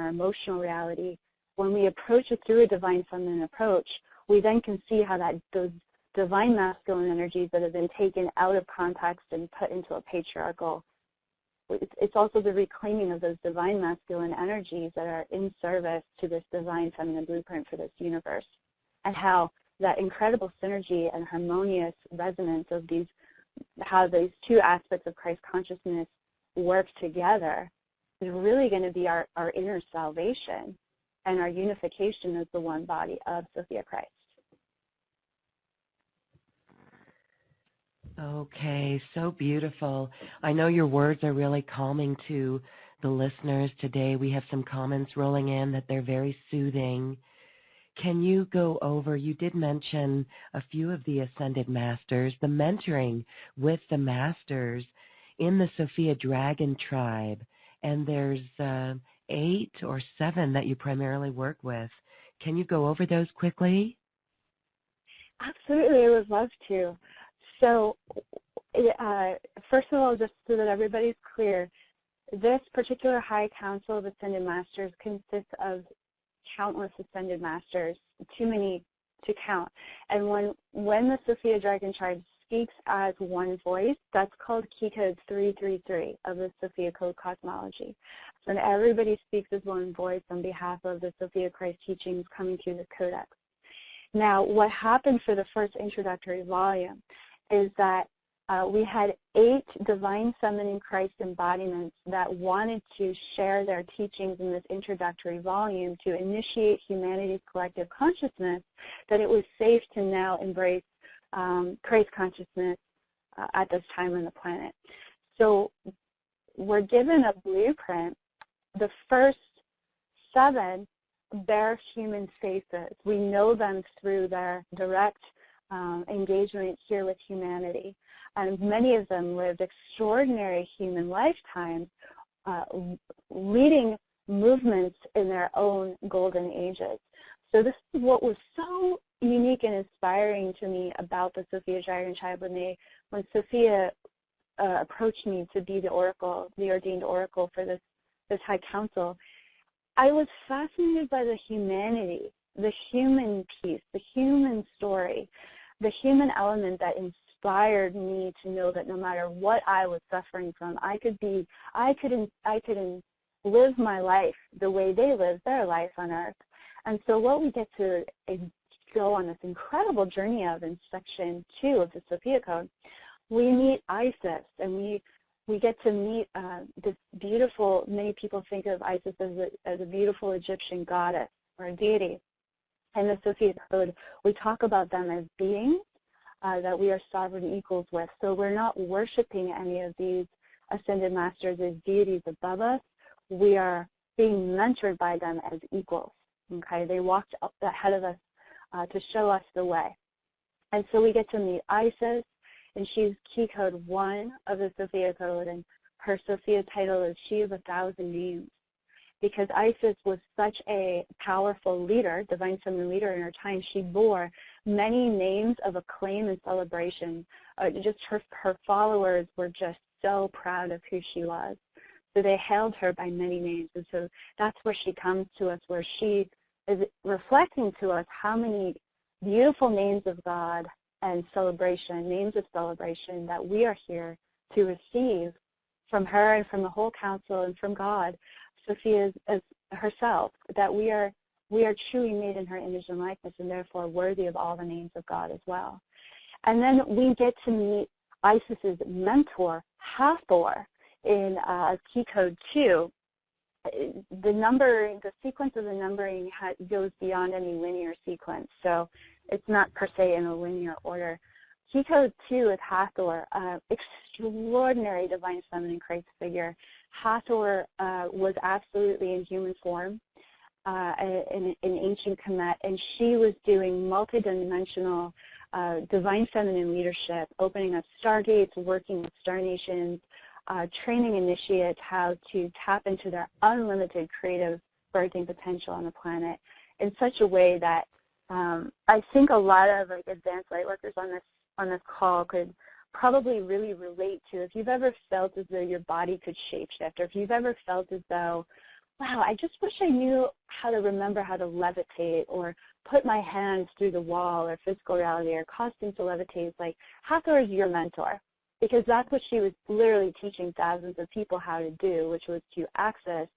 Speaker 2: emotional reality. When we approach it through a divine feminine approach, we then can see how those divine masculine energies that have been taken out of context and put into a patriarchal, it's also the reclaiming of those divine masculine energies that are in service to this divine feminine blueprint for this universe, and how that incredible synergy and harmonious resonance of how these two aspects of Christ consciousness work together is really going to be our inner salvation and our unification as the one body of Sophia Christ.
Speaker 1: Okay, so beautiful. I know your words are really calming to the listeners today. We have some comments rolling in that they're very soothing. Can you go over, you did mention a few of the Ascended Masters, the mentoring with the Masters in the Sophia Dragon Tribe, and there's 8 or 7 that you primarily work with. Can you go over those quickly?
Speaker 2: Absolutely, I would love to. So first of all, just so that everybody's clear, This particular High Council of Ascended Masters consists of countless Ascended Masters, too many to count. And when the Sophia Dragon Tribe speaks as one voice, that's called key code 333 of the Sophia Code cosmology. So when everybody speaks as one voice on behalf of the Sophia Christ teachings coming through the codex. Now, what happened for the first introductory volume is that we had 8 Divine Feminine Christ embodiments that wanted to share their teachings in this introductory volume to initiate humanity's collective consciousness that it was safe to now embrace Christ consciousness at this time on the planet. So we're given a blueprint. The first 7 bear human faces. We know them through their direct engagement here with humanity. And many of them lived extraordinary human lifetimes, leading movements in their own golden ages. So this is what was so unique and inspiring to me about the Sophia Dragon Tribe when Sophia approached me to be the oracle, the ordained oracle for this High Council. I was fascinated by the humanity, the human piece, the human story, the human element that inspired me to know that no matter what I was suffering from, I could live my life the way they lived their life on earth. And so what we get to go on this incredible journey of in section 2 of the Sophia Code, we meet Isis, and we get to meet this beautiful, many people think of Isis as a beautiful Egyptian goddess or a deity. In the Sophia Code, we talk about them as beings that we are sovereign equals with. So we're not worshiping any of these ascended masters as deities above us. We are being mentored by them as equals. Okay, they walked up ahead of us to show us the way. And so we get to meet Isis, and she's key code 1 of the Sophia Code, and her Sophia title is She of 1,000 Names. Because Isis was such a powerful leader, divine feminine leader in her time, she bore many names of acclaim and celebration. Just her followers were just so proud of who she was. So they hailed her by many names. And so that's where she comes to us, where she is reflecting to us how many beautiful names of God and celebration, names of celebration that we are here to receive from her and from the whole council and from God. Sophia as herself, that we are truly made in her image and likeness, and therefore worthy of all the names of God as well. And then we get to meet Isis's mentor, Hathor, in key code 2. The sequence of the numbering goes beyond any linear sequence, so it's not per se in a linear order. Key code 2 is Hathor, extraordinary divine feminine Christ figure. Hathor was absolutely in human form in ancient Kemet, and she was doing multidimensional divine feminine leadership, opening up stargates, working with star nations, training initiates how to tap into their unlimited creative birthing potential on the planet in such a way that I think a lot of advanced light workers on this call could probably really relate to. If you've ever felt as though your body could shapeshift, or if you've ever felt as though, wow, I just wish I knew how to remember how to levitate or put my hands through the wall or physical reality or cause things to levitate, it's like Hathor is your mentor, because that's what she was literally teaching thousands of people how to do, which was to access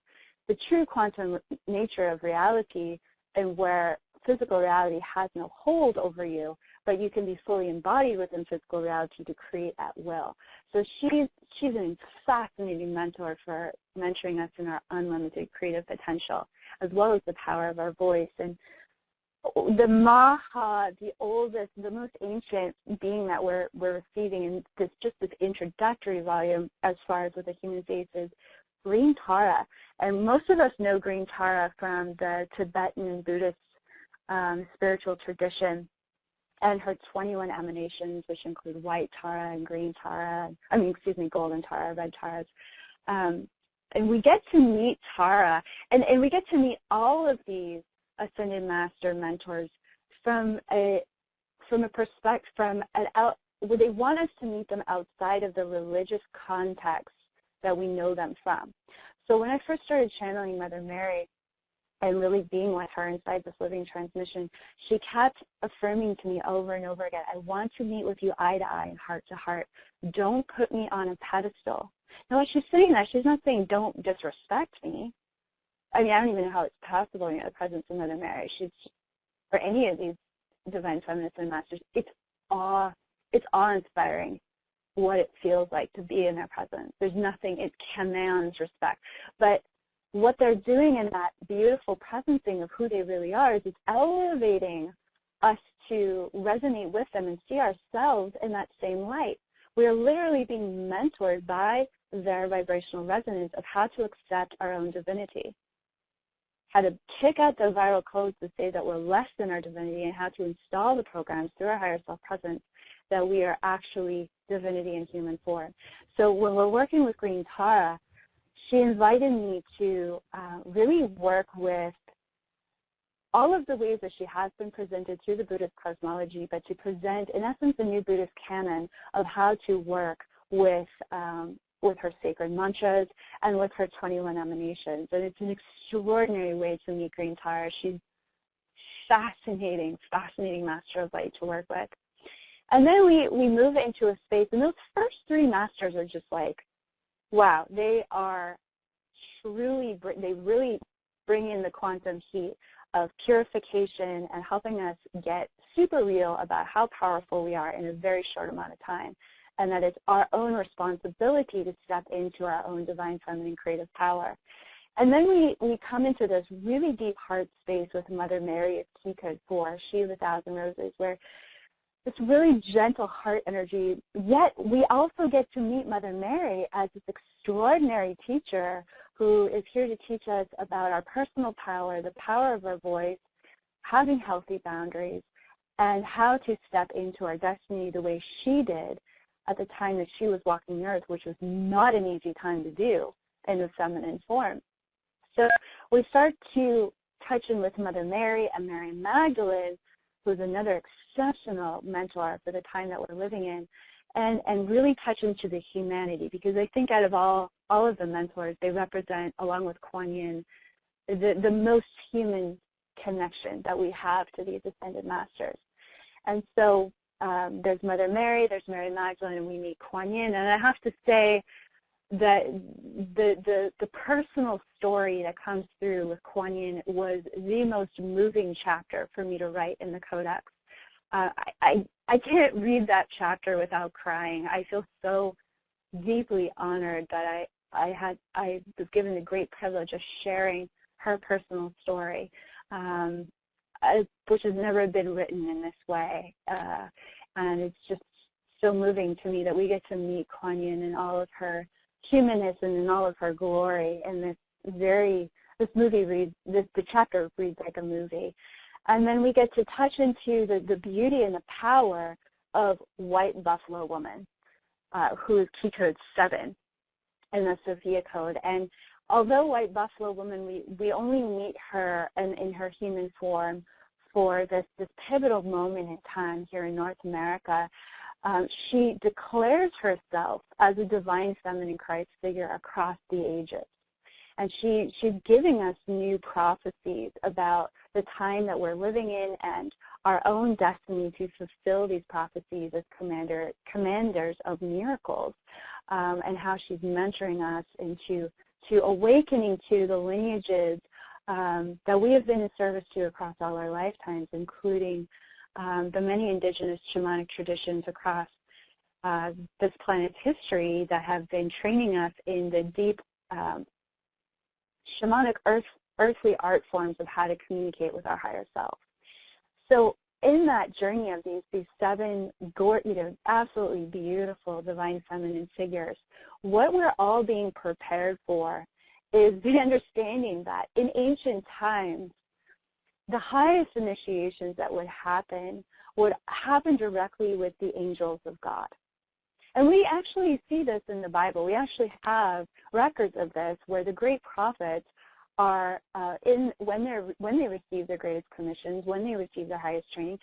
Speaker 2: the true quantum nature of reality, and where physical reality has no hold over you, but you can be fully embodied within physical reality to create at will. So she's a fascinating mentor for mentoring us in our unlimited creative potential, as well as the power of our voice. And the Maha, the oldest, the most ancient being that we're receiving in this introductory volume as far as with the human face is Green Tara. And most of us know Green Tara from the Tibetan Buddhist spiritual tradition, and her 21 emanations, which include white Tara and green Tara, golden Tara, red Taras. And we get to meet Tara, and we get to meet all of these ascended master mentors from a perspective, they want us to meet them outside of the religious context that we know them from. So when I first started channeling Mother Mary and really being with her inside this living transmission, she kept affirming to me over and over again, I want to meet with you eye to eye and heart to heart. Don't put me on a pedestal. Now, when she's saying that, she's not saying don't disrespect me. I mean, I don't even know how it's possible in the presence of Mother Mary. She's, or any of these divine feminists and masters, it's awe-inspiring what it feels like to be in their presence. There's nothing, it commands respect. But what they're doing in that beautiful presencing of who they really are is it's elevating us to resonate with them and see ourselves in that same light. We are literally being mentored by their vibrational resonance of how to accept our own divinity, how to kick out the viral codes to say that we're less than our divinity, and how to install the programs through our higher self presence that we are actually divinity in human form. So when we're working with Green Tara, she invited me to really work with all of the ways that she has been presented through the Buddhist cosmology, but to present, in essence, a new Buddhist canon of how to work with her sacred mantras and with her 21 emanations. And it's an extraordinary way to meet Green Tara. She's fascinating master of light to work with. And then we move into a space, and those first three masters are just like, wow, they are truly, they really bring in the quantum heat of purification and helping us get super real about how powerful we are in a very short amount of time, and that it's our own responsibility to step into our own divine feminine creative power. And then we come into this really deep heart space with Mother Mary at Key Code 4, She of 1,000 Roses, where it's really gentle heart energy, yet we also get to meet Mother Mary as this extraordinary teacher who is here to teach us about our personal power, the power of our voice, having healthy boundaries, and how to step into our destiny the way she did at the time that she was walking the earth, which was not an easy time to do in the feminine form. So we start to touch in with Mother Mary and Mary Magdalene, who's another exceptional mentor for the time that we're living in, and really touch into the humanity, because I think out of all of the mentors, they represent, along with Kuan Yin, the most human connection that we have to these ascended masters. And so there's Mother Mary, there's Mary Magdalene, and we meet Kuan Yin. And I have to say that the personal story that comes through with Kuan Yin was the most moving chapter for me to write in the codex. I can't read that chapter without crying. I feel so deeply honored that I was given the great privilege of sharing her personal story, which has never been written in this way. And it's just so moving to me that we get to meet Kuan Yin in all of her humanness and in all of her glory. And the chapter reads like a movie. And then we get to touch into the beauty and the power of White Buffalo Woman, who is Key Code 7 in the Sophia Code. And although White Buffalo Woman, we only meet her in her human form for this pivotal moment in time here in North America, she declares herself as a divine feminine Christ figure across the ages. And she's giving us new prophecies about the time that we're living in and our own destiny to fulfill these prophecies as commanders of miracles, and how she's mentoring us into awakening to the lineages that we have been in service to across all our lifetimes, including the many indigenous shamanic traditions across this planet's history that have been training us in the deep shamanic earthly art forms of how to communicate with our higher self. So in that journey of these seven absolutely beautiful divine feminine figures, what we're all being prepared for is the understanding that in ancient times, the highest initiations that would happen directly with the angels of God. And we actually see this in the Bible. We actually have records of this where the great prophets are, when they receive their greatest commissions, when they receive their highest training,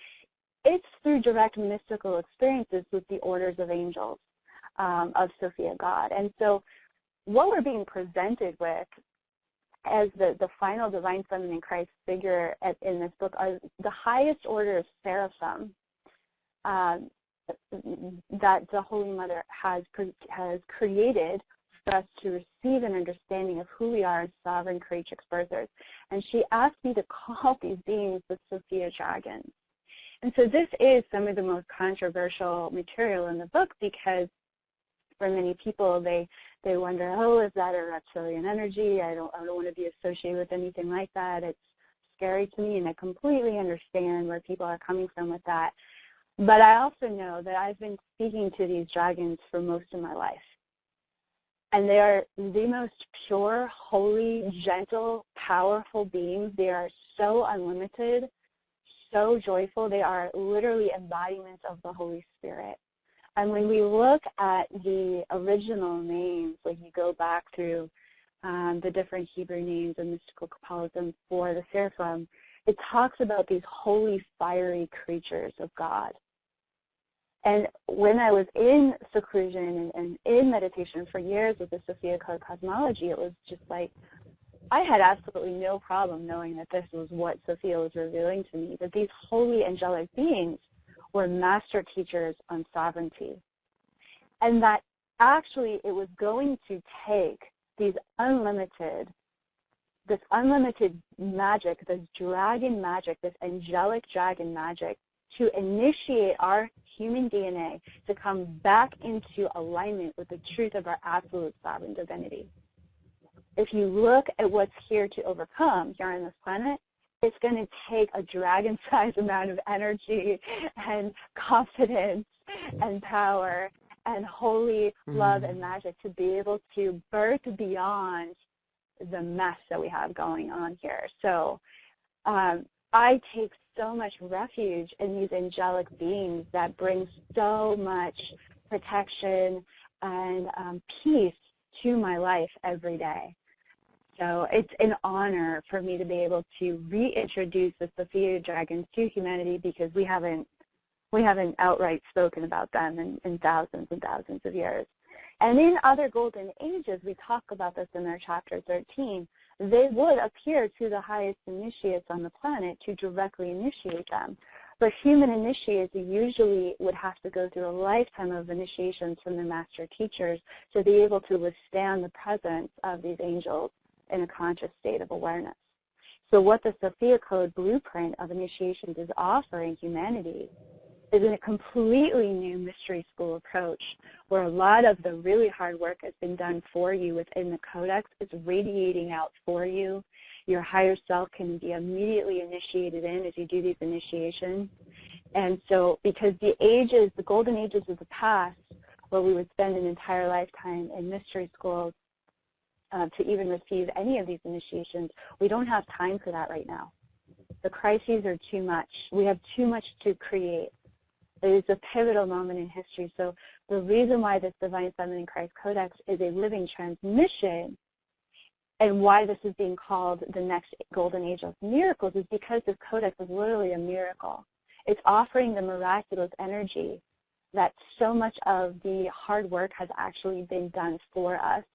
Speaker 2: it's through direct mystical experiences with the orders of angels of Sophia God. And so what we're being presented with as the final divine feminine Christ figure in this book are the highest order of seraphim that the Holy Mother has created for us to receive an understanding of who we are as sovereign Creatrix birthers. And she asked me to call these beings the Sophia Dragons. And so this is some of the most controversial material in the book, because for many people, they wonder, oh, is that a reptilian energy? I don't want to be associated with anything like that. It's scary to me, and I completely understand where people are coming from with that. But I also know that I've been speaking to these dragons for most of my life. And they are the most pure, holy, gentle, powerful beings. They are so unlimited, so joyful. They are literally embodiments of the Holy Spirit. And when we look at the original names, like you go back through the different Hebrew names and mystical Kabbalism for the seraphim, it talks about these holy, fiery creatures of God. And when I was in seclusion and in meditation for years with the Sophia Code cosmology, it was just like, I had absolutely no problem knowing that this was what Sophia was revealing to me, that these holy angelic beings were master teachers on sovereignty. And that actually it was going to take this unlimited magic, this dragon magic, this angelic dragon magic, to initiate our human DNA to come back into alignment with the truth of our absolute sovereign divinity. If you look at what's here to overcome here on this planet, it's going to take a dragon-sized amount of energy and confidence and power and holy love and magic to be able to birth beyond the mess that we have going on here. So I take so much refuge in these angelic beings that bring so much protection and peace to my life every day. So it's an honor for me to be able to reintroduce the Sophia Dragons to humanity, because we haven't outright spoken about them in thousands and thousands of years. And in other golden ages, we talk about this in our chapter 13, they would appear to the highest initiates on the planet to directly initiate them. But human initiates usually would have to go through a lifetime of initiations from their master teachers to be able to withstand the presence of these angels in a conscious state of awareness. So what the Sophia Code blueprint of initiations is offering humanity is a completely new mystery school approach, where a lot of the really hard work has been done for you within the codex. It's radiating out for you. Your higher self can be immediately initiated in as you do these initiations. And so because the ages, the golden ages of the past, where we would spend an entire lifetime in mystery schools to even receive any of these initiations, we don't have time for that right now. The crises are too much. We have too much to create. It is a pivotal moment in history. So the reason why this Divine Feminine Christ Codex is a living transmission, and why this is being called the next golden age of miracles, is because this codex is literally a miracle. It's offering the miraculous energy that so much of the hard work has actually been done for us.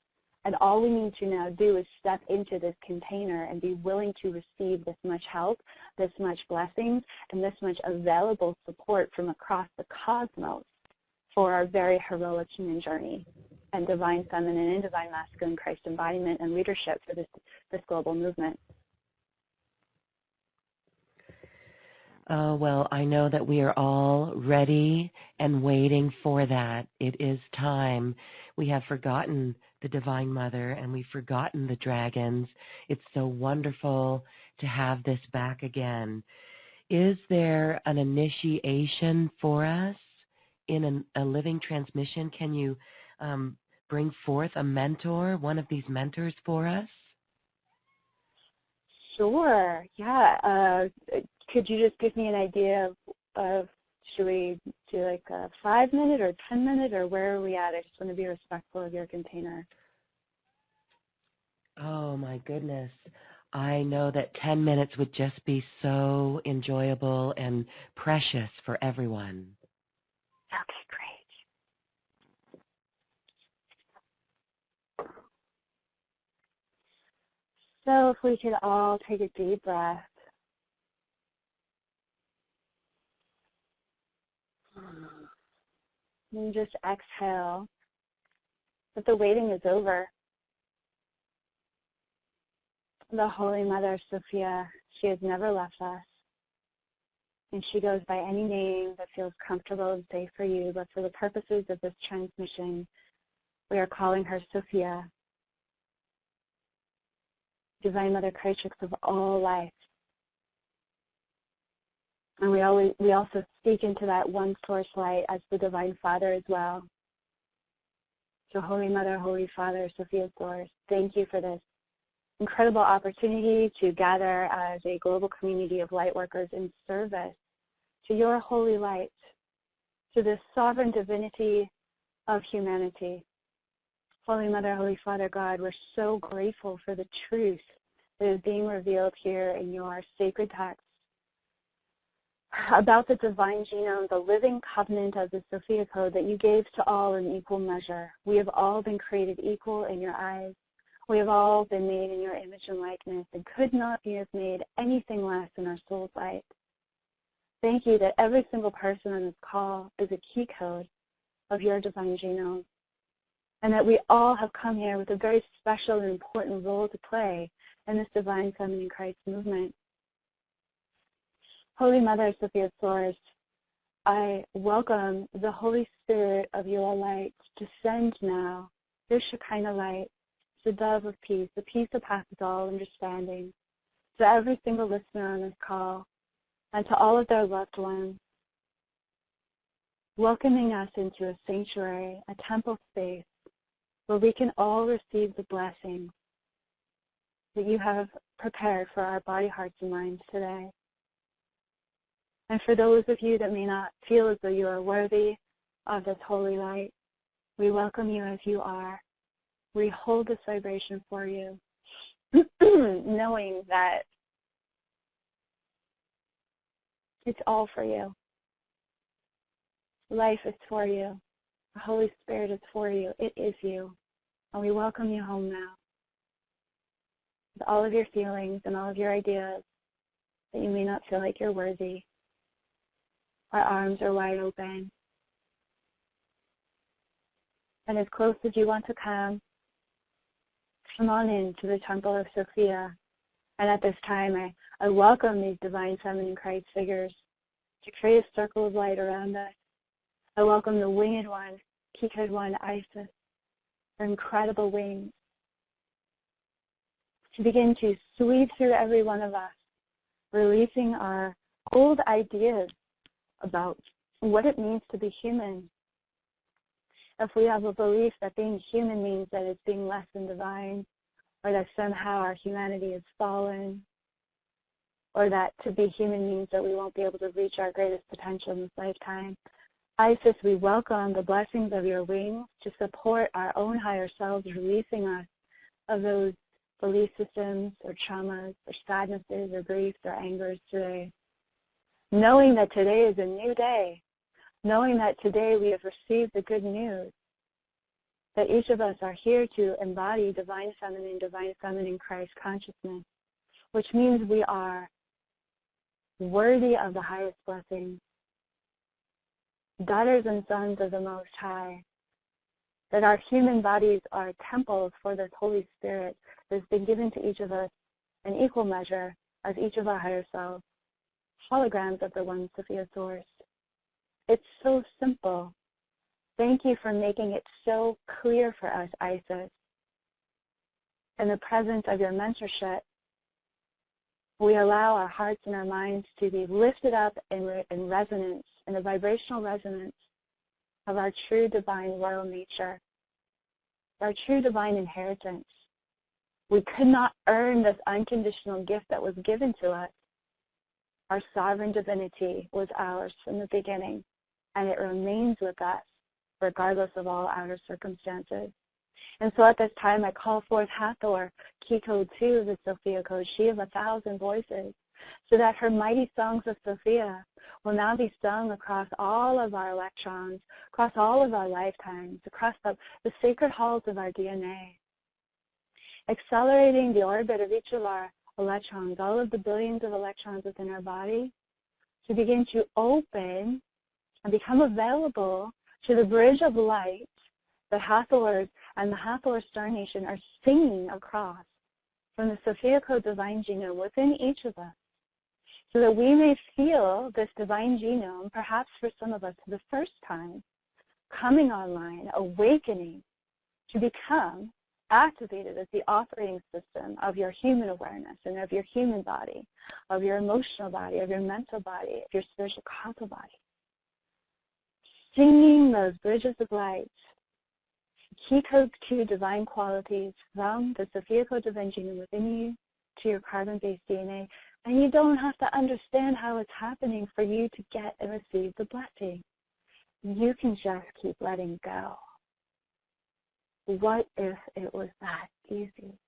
Speaker 2: And all we need to now do is step into this container and be willing to receive this much help, this much blessings, and this much available support from across the cosmos for our very heroic human journey and divine feminine and divine masculine Christ embodiment and leadership for this global movement.
Speaker 1: Oh, well, I know that we are all ready and waiting for that. It is time. We have forgotten the Divine Mother, and we've forgotten the dragons. It's so wonderful to have this back again. Is there an initiation for us in a living transmission? Can you bring forth a mentor, one of these mentors for us?
Speaker 2: Sure, yeah. Could you just give me an idea of should we do like a 5-minute or 10-minute, or where are we at? I just want to be respectful of your container.
Speaker 1: Oh my goodness. I know that 10 minutes would just be so enjoyable and precious for everyone.
Speaker 2: Okay, great. So if we could all take a deep breath. And just exhale that the waiting is over. The Holy Mother, Sophia, she has never left us. And she goes by any name that feels comfortable and safe for you, but for the purposes of this transmission, we are calling her Sophia, Divine Mother Creatrix of all life. And we also speak into that one source light as the Divine Father as well. So Holy Mother, Holy Father, Sophia Source, thank you for this incredible opportunity to gather as a global community of light workers in service to your holy light, to the sovereign divinity of humanity. Holy Mother, Holy Father God, we're so grateful for the truth that is being revealed here in your sacred text about the divine genome, the living covenant of the Sophia Code that you gave to all in equal measure. We have all been created equal in your eyes. We have all been made in your image and likeness and could not be made anything less in our soul's light. Thank you that every single person on this call is a key code of your divine genome, and that we all have come here with a very special and important role to play in this divine feminine Christ movement. Holy Mother, Sophia Source, I welcome the Holy Spirit of your light to descend now, your Shekinah light, the dove of peace, the peace that passes all understanding, to every single listener on this call, and to all of their loved ones, welcoming us into a sanctuary, a temple space, where we can all receive the blessings that you have prepared for our body, hearts, and minds today. And for those of you that may not feel as though you are worthy of this holy light, we welcome you as you are. We hold this vibration for you, knowing that it's all for you. Life is for you. The Holy Spirit is for you. It is you. And we welcome you home now. With all of your feelings and all of your ideas that you may not feel like you're worthy. Our arms are wide open. And as close as you want to come on into the Temple of Sophia. And at this time, I welcome these divine feminine Christ figures to create a circle of light around us. I welcome the winged one, Keycode one, Isis, her incredible wings, to begin to sweep through every one of us, releasing our old ideas about what it means to be human. If we have a belief that being human means that it's being less than divine, or that somehow our humanity is fallen, or that to be human means that we won't be able to reach our greatest potential in this lifetime, Isis, we welcome the blessings of your wings to support our own higher selves, releasing us of those belief systems or traumas or sadnesses or griefs or angers today. Knowing that today is a new day, knowing that today we have received the good news, that each of us are here to embody divine feminine Christ consciousness, which means we are worthy of the highest blessings, daughters and sons of the Most High, that our human bodies are temples for this Holy Spirit that has been given to each of us in equal measure as each of our higher selves, holograms of the one Sophia Source. It's so simple. Thank you for making it so clear for us, Isis. In the presence of your mentorship, we allow our hearts and our minds to be lifted up in resonance, in the vibrational resonance of our true divine royal nature, our true divine inheritance. We could not earn this unconditional gift that was given to us. Our sovereign divinity was ours from the beginning, and it remains with us regardless of all outer circumstances. And so at this time, I call forth Hathor, key code 2 of the Sophia Code, she of 1,000 voices, so that her mighty songs of Sophia will now be sung across all of our electrons, across all of our lifetimes, across the sacred halls of our DNA. accelerating the orbit of each of our electrons, all of the billions of electrons within our body, to begin to open and become available to the bridge of light that Hathors and the Hathor Star Nation are singing across from the Sophia Code divine genome within each of us, so that we may feel this divine genome, perhaps for some of us for the first time, coming online, awakening to become activated as the operating system of your human awareness and of your human body, of your emotional body, of your mental body, of your spiritual causal body. Singing those bridges of light, key code 2 divine qualities from the Sophia Code divine genome within you to your carbon-based DNA, and you don't have to understand how it's happening for you to get and receive the blessing. You can just keep letting go. What if it was that easy?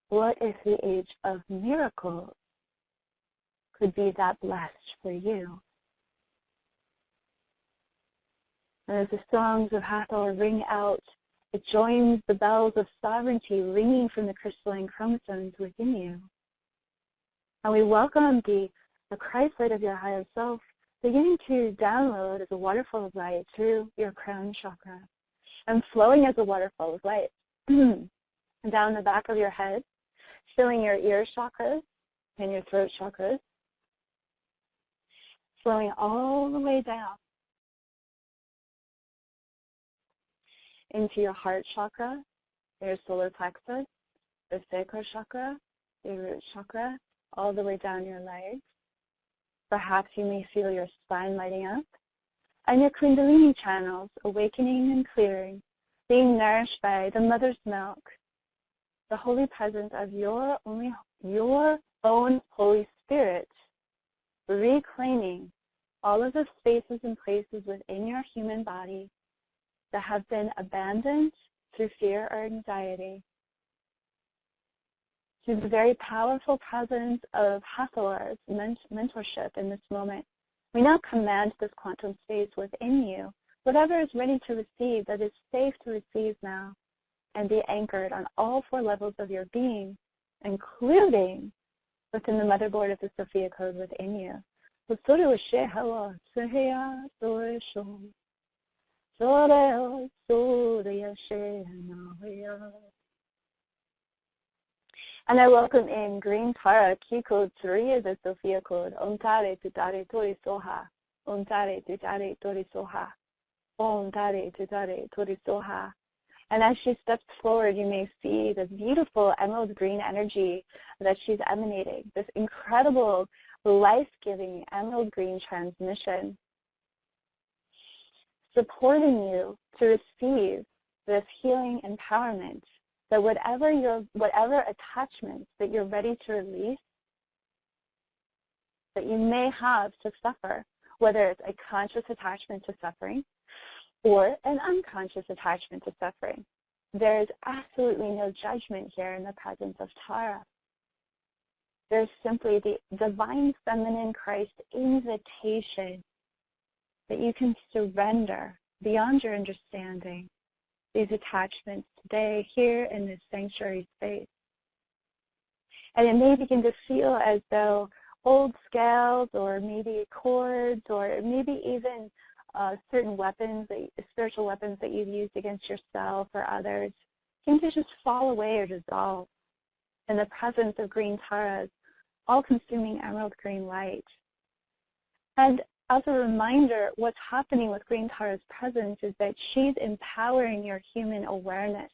Speaker 2: What if the age of miracles could be that blessed for you? And as the songs of Hathor ring out, it joins the bells of sovereignty ringing from the crystalline chromosomes within you. And we welcome the Christ light of your higher self beginning to download as a waterfall of light through your crown chakra and flowing as a waterfall of light down the back of your head, filling your ear chakras and your throat chakras, flowing all the way down into your heart chakra, your solar plexus, the sacral chakra, your root chakra, all the way down your legs. Perhaps you may feel your spine lighting up, and your kundalini channels awakening and clearing, being nourished by the mother's milk, the holy presence of your own Holy Spirit, reclaiming all of the spaces and places within your human body that have been abandoned through fear or anxiety. Through the very powerful presence of Hathor's mentorship in this moment, we now command this quantum space within you, whatever is ready to receive, that is safe to receive now, and be anchored on all 4 levels of your being, including within the motherboard of the Sophia Code within you. And I welcome in Green Tara, key code 3 of the Sophia Code. Om Tare Tutare Tori Soha. Om Tare Tutare Tori Soha. Om Tare Tutare Tori Soha. And as she steps forward, you may see the beautiful emerald green energy that she's emanating, this incredible, life-giving emerald green transmission, supporting you to receive this healing empowerment, that whatever attachments that you're ready to release, that you may have to suffer, whether it's a conscious attachment to suffering or an unconscious attachment to suffering. There is absolutely no judgment here in the presence of Tara. There's simply the divine feminine Christ invitation that you can surrender beyond your understanding these attachments today here in this sanctuary space. And it may begin to feel as though old scales or maybe cords or maybe even certain weapons, spiritual weapons that you've used against yourself or others, seem to just fall away or dissolve in the presence of green Tara's all-consuming emerald green light. And as a reminder, what's happening with Green Tara's presence is that she's empowering your human awareness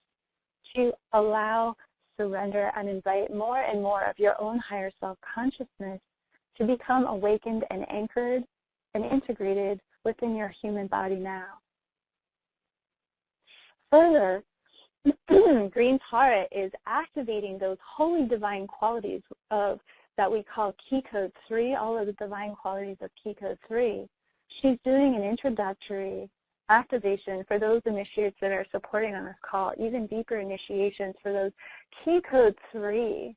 Speaker 2: to allow, surrender, and invite more and more of your own higher self-consciousness to become awakened and anchored and integrated within your human body now. Further, Green Tara is activating those holy divine qualities of that we call Key Code 3, all of the divine qualities of Key Code 3. She's doing an introductory activation for those initiates that are supporting on this call, even deeper initiations for those Key Code 3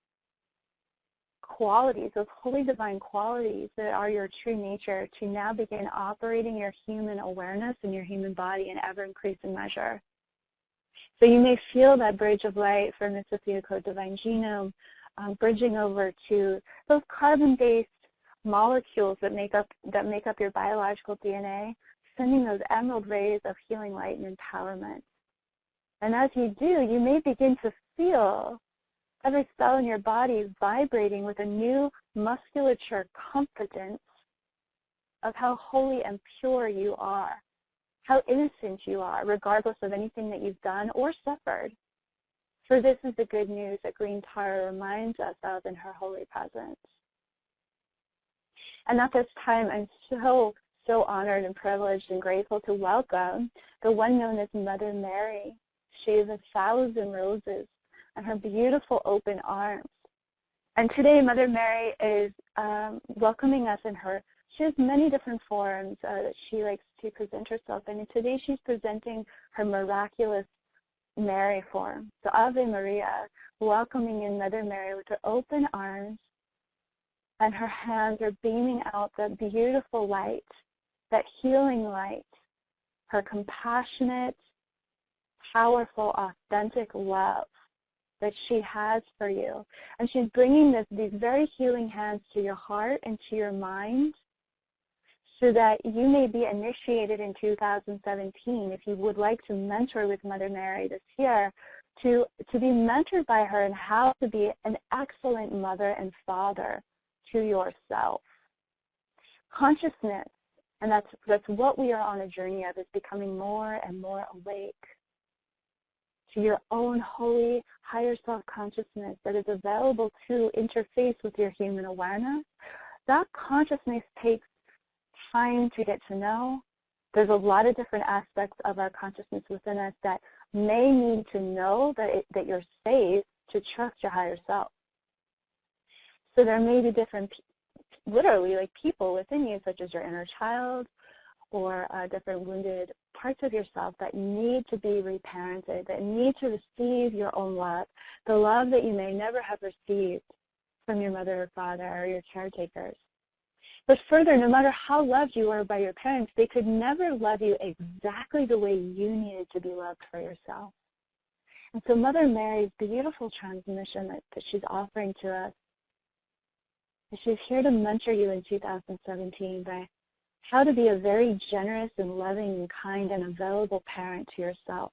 Speaker 2: qualities, those holy divine qualities that are your true nature, to now begin operating your human awareness and your human body in ever-increasing measure. So you may feel that bridge of light from the Sophia Code Divine Genome bridging over to those carbon-based molecules that make up your biological DNA, sending those emerald rays of healing light and empowerment. And as you do, you may begin to feel every cell in your body vibrating with a new musculature confidence of how holy and pure you are, how innocent you are, regardless of anything that you've done or suffered. For this is the good news that Green Tara reminds us of in her holy presence. And at this time, I'm so honored and privileged and grateful to welcome the one known as Mother Mary. She is 1,000 roses and her beautiful open arms. And today, Mother Mary is welcoming us in her. She has many different forms that she likes to present herself in. And today she's presenting her miraculous Mary form. So Ave Maria, welcoming in Mother Mary with her open arms, and her hands are beaming out that beautiful light, that healing light, her compassionate, powerful, authentic love that she has for you. And she's bringing these very healing hands to your heart and to your mind so that you may be initiated in 2017, if you would like to mentor with Mother Mary this year, to be mentored by her in how to be an excellent mother and father to yourself. Consciousness, and that's what we are on a journey of, is becoming more and more awake to your own holy higher self-consciousness that is available to interface with your human awareness. That consciousness takes time to get to know. There's a lot of different aspects of our consciousness within us that may need to know that you're safe to trust your higher self. So there may be different, literally like people within you, such as your inner child or different wounded parts of yourself that need to be reparented, that need to receive your own love, the love that you may never have received from your mother or father or your caretakers. But further, no matter how loved you were by your parents, they could never love you exactly the way you needed to be loved for yourself. And so Mother Mary's beautiful transmission that she's offering to us, she's here to mentor you in 2017 by how to be a very generous and loving and kind and available parent to yourself,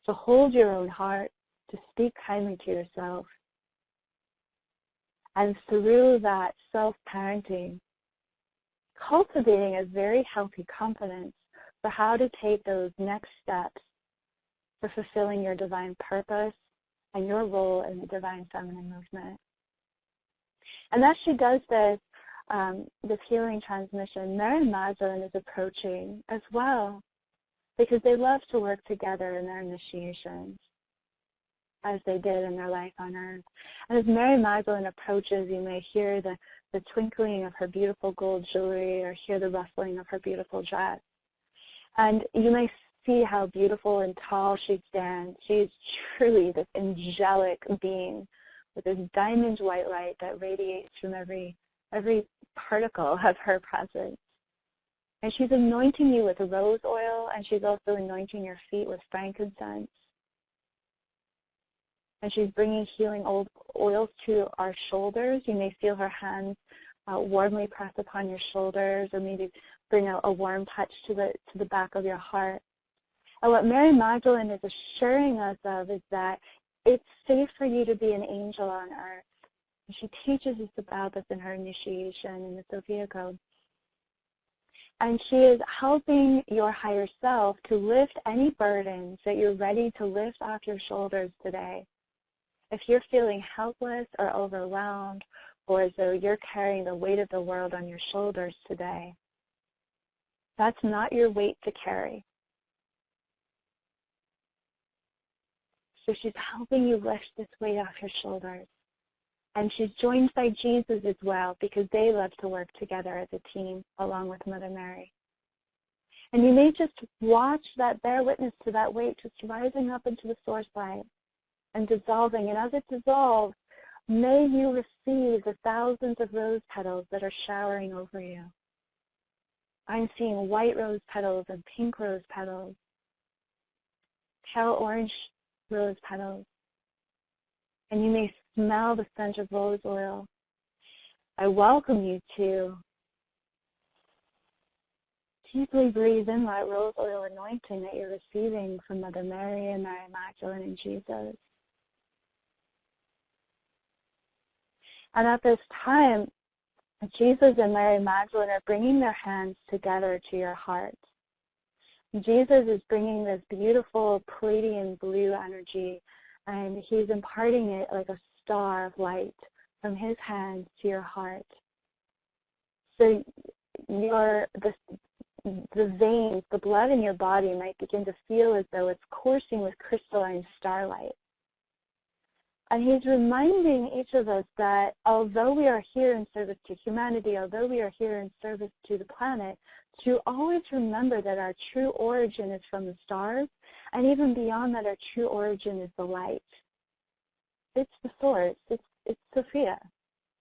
Speaker 2: to hold your own heart, to speak kindly to yourself. And through that self-parenting, cultivating a very healthy confidence for how to take those next steps for fulfilling your divine purpose and your role in the divine feminine movement. And as she does this healing transmission, Mary Magdalene is approaching as well, because they love to work together in their initiations, as they did in their life on earth. And as Mary Magdalene approaches, you may hear the twinkling of her beautiful gold jewelry or hear the rustling of her beautiful dress. And you may see how beautiful and tall she stands. She is truly this angelic being with this diamond white light that radiates from every particle of her presence. And she's anointing you with rose oil, and she's also anointing your feet with frankincense. And she's bringing healing oils to our shoulders. You may feel her hands warmly press upon your shoulders, or maybe bring a warm touch to the back of your heart. And what Mary Magdalene is assuring us of is that it's safe for you to be an angel on earth. And she teaches us about this in her initiation in the Sophia Code. And she is helping your higher self to lift any burdens that you're ready to lift off your shoulders today. If you're feeling helpless or overwhelmed, or as though you're carrying the weight of the world on your shoulders today, that's not your weight to carry. So she's helping you lift this weight off your shoulders. And she's joined by Jesus as well, because they love to work together as a team along with Mother Mary. And you may just watch that, bear witness to that weight just rising up into the source light and dissolving. And as it dissolves, may you receive the thousands of rose petals that are showering over you. I'm seeing white rose petals and pink rose petals. pale orange rose petals, and you may smell the scent of rose oil. I welcome you to deeply breathe in that rose oil anointing that you're receiving from Mother Mary and Mary Magdalene and Jesus. And at this time, Jesus and Mary Magdalene are bringing their hands together to your heart. Jesus is bringing this beautiful Palladian blue energy, and he's imparting it like a star of light from his hands to your heart. So the veins, the blood in your body might begin to feel as though it's coursing with crystalline starlight. And he's reminding each of us that although we are here in service to humanity, although we are here in service to the planet, to always remember that our true origin is from the stars, and even beyond that, our true origin is the light. It's the source. It's Sophia,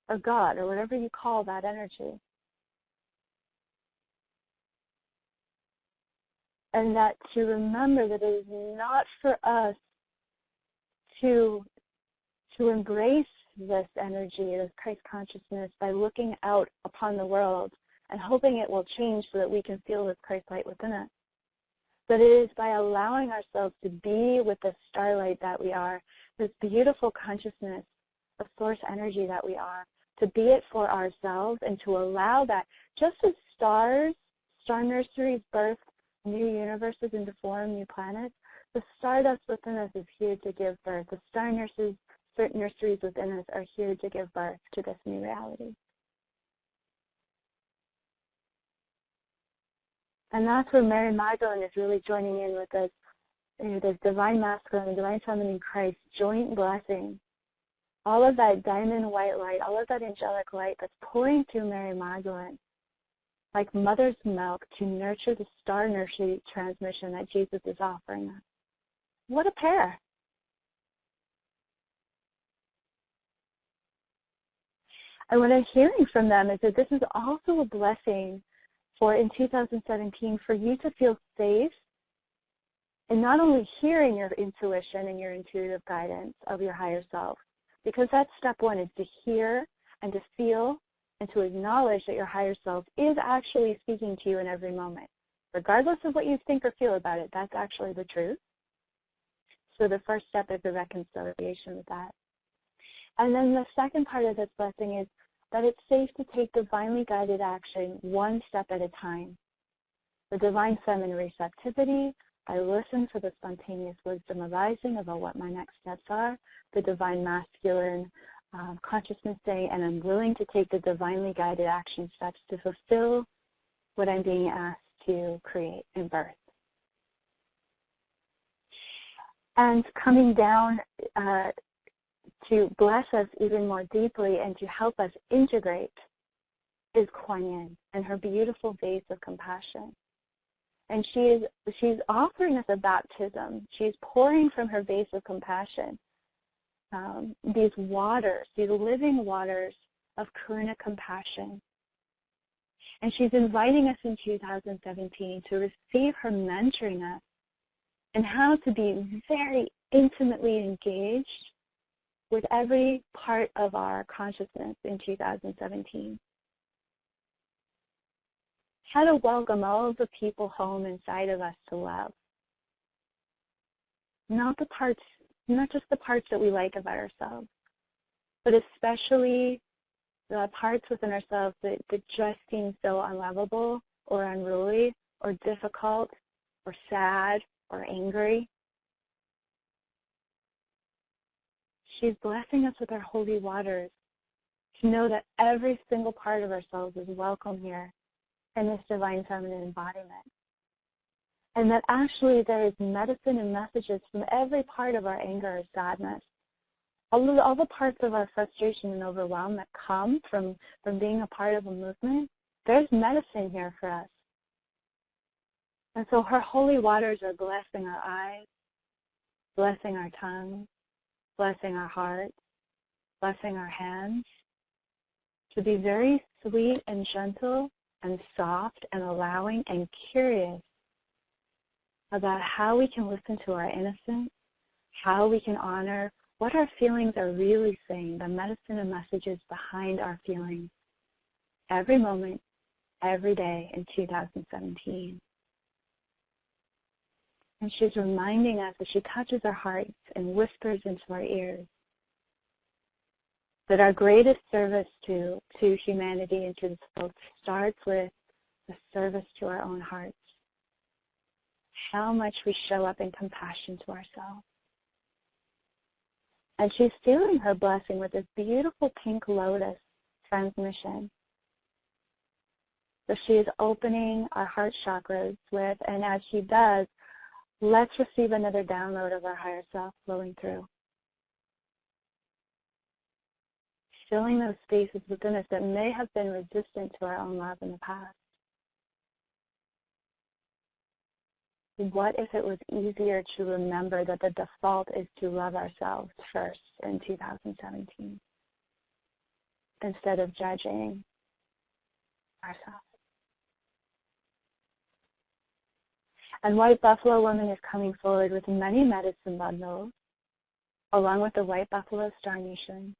Speaker 2: or God, or whatever you call that energy. And that to remember that it is not for us to embrace this energy, this Christ consciousness, by looking out upon the world and hoping it will change so that we can feel this Christ light within us. But it is by allowing ourselves to be with the starlight that we are, this beautiful consciousness of source energy that we are, to be it for ourselves and to allow that, just as star nurseries birth new universes into form, new planets, the stardust within us is here to give birth. The star nurseries within us are here to give birth to this new reality. And that's where Mary Magdalene is really joining in with this, this divine masculine and divine feminine Christ joint blessing. All of that diamond white light, all of that angelic light that's pouring through Mary Magdalene, like mother's milk, to nurture the star nursery transmission that Jesus is offering us. What a pair. And what I'm hearing from them is that this is also a blessing for, in 2017, for you to feel safe in not only hearing your intuition and your intuitive guidance of your higher self, because that's step one, is to hear and to feel and to acknowledge that your higher self is actually speaking to you in every moment. Regardless of what you think or feel about it, that's actually the truth. So the first step is the reconciliation with that. And then the second part of this blessing is that it's safe to take divinely guided action one step at a time. The divine feminine receptivity, I listen for the spontaneous wisdom arising about what my next steps are. The divine masculine consciousness saying, and I'm willing to take the divinely guided action steps to fulfill what I'm being asked to create and birth. And coming down to bless us even more deeply and to help us integrate is Kuan Yin and her beautiful vase of compassion. And she's offering us a baptism. She's pouring from her vase of compassion these waters, these living waters of Karuna compassion. And she's inviting us in 2017 to receive her mentoring us in how to be very intimately engaged with every part of our consciousness in 2017. How to welcome all of the people home inside of us to love. Not just the parts that we like about ourselves, but especially the parts within ourselves that just seem so unlovable or unruly or difficult or sad or angry. She's blessing us with our holy waters to know that every single part of ourselves is welcome here in this divine feminine embodiment. And that actually there is medicine and messages from every part of our anger or sadness. All the parts of our frustration and overwhelm that come from being a part of a movement, there's medicine here for us. And so her holy waters are blessing our eyes, blessing our tongues, blessing our hearts, blessing our hands, to be very sweet and gentle and soft and allowing and curious about how we can listen to our innocence, how we can honor what our feelings are really saying, the medicine and messages behind our feelings, every moment, every day in 2017. And she's reminding us as she touches our hearts and whispers into our ears that our greatest service to humanity and to the world starts with the service to our own hearts. How much we show up in compassion to ourselves. And she's sealing her blessing with this beautiful pink lotus transmission. So she is opening our heart chakras with, and as she does, let's receive another download of our higher self flowing through. Filling those spaces within us that may have been resistant to our own love in the past. What if it was easier to remember that the default is to love ourselves first in 2017 instead of judging ourselves? And White Buffalo Woman is coming forward with many medicine bundles, along with the White Buffalo Star Nation.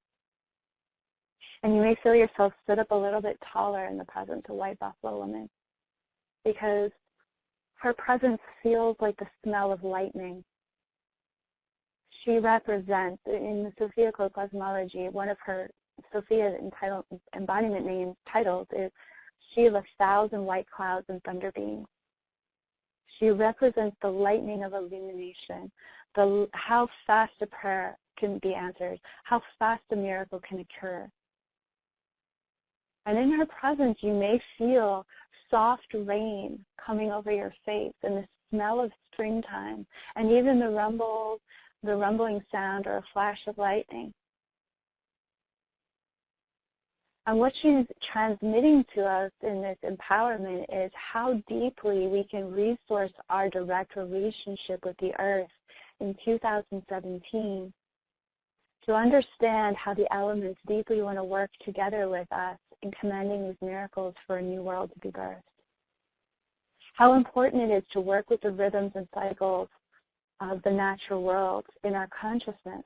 Speaker 2: And you may feel yourself sit up a little bit taller in the presence of White Buffalo Woman, because her presence feels like the smell of lightning. She represents, in the Sophia Code cosmology, one of her Sophia embodiment name titles is she of 1,000 white clouds and thunder beams. She represents the lightning of illumination, how fast a prayer can be answered, how fast a miracle can occur. And in her presence, you may feel soft rain coming over your face and the smell of springtime, and even the rumbling sound or a flash of lightning. And what she's transmitting to us in this empowerment is how deeply we can resource our direct relationship with the earth in 2017 to understand how the elements deeply want to work together with us in commanding these miracles for a new world to be birthed. How important it is to work with the rhythms and cycles of the natural world in our consciousness,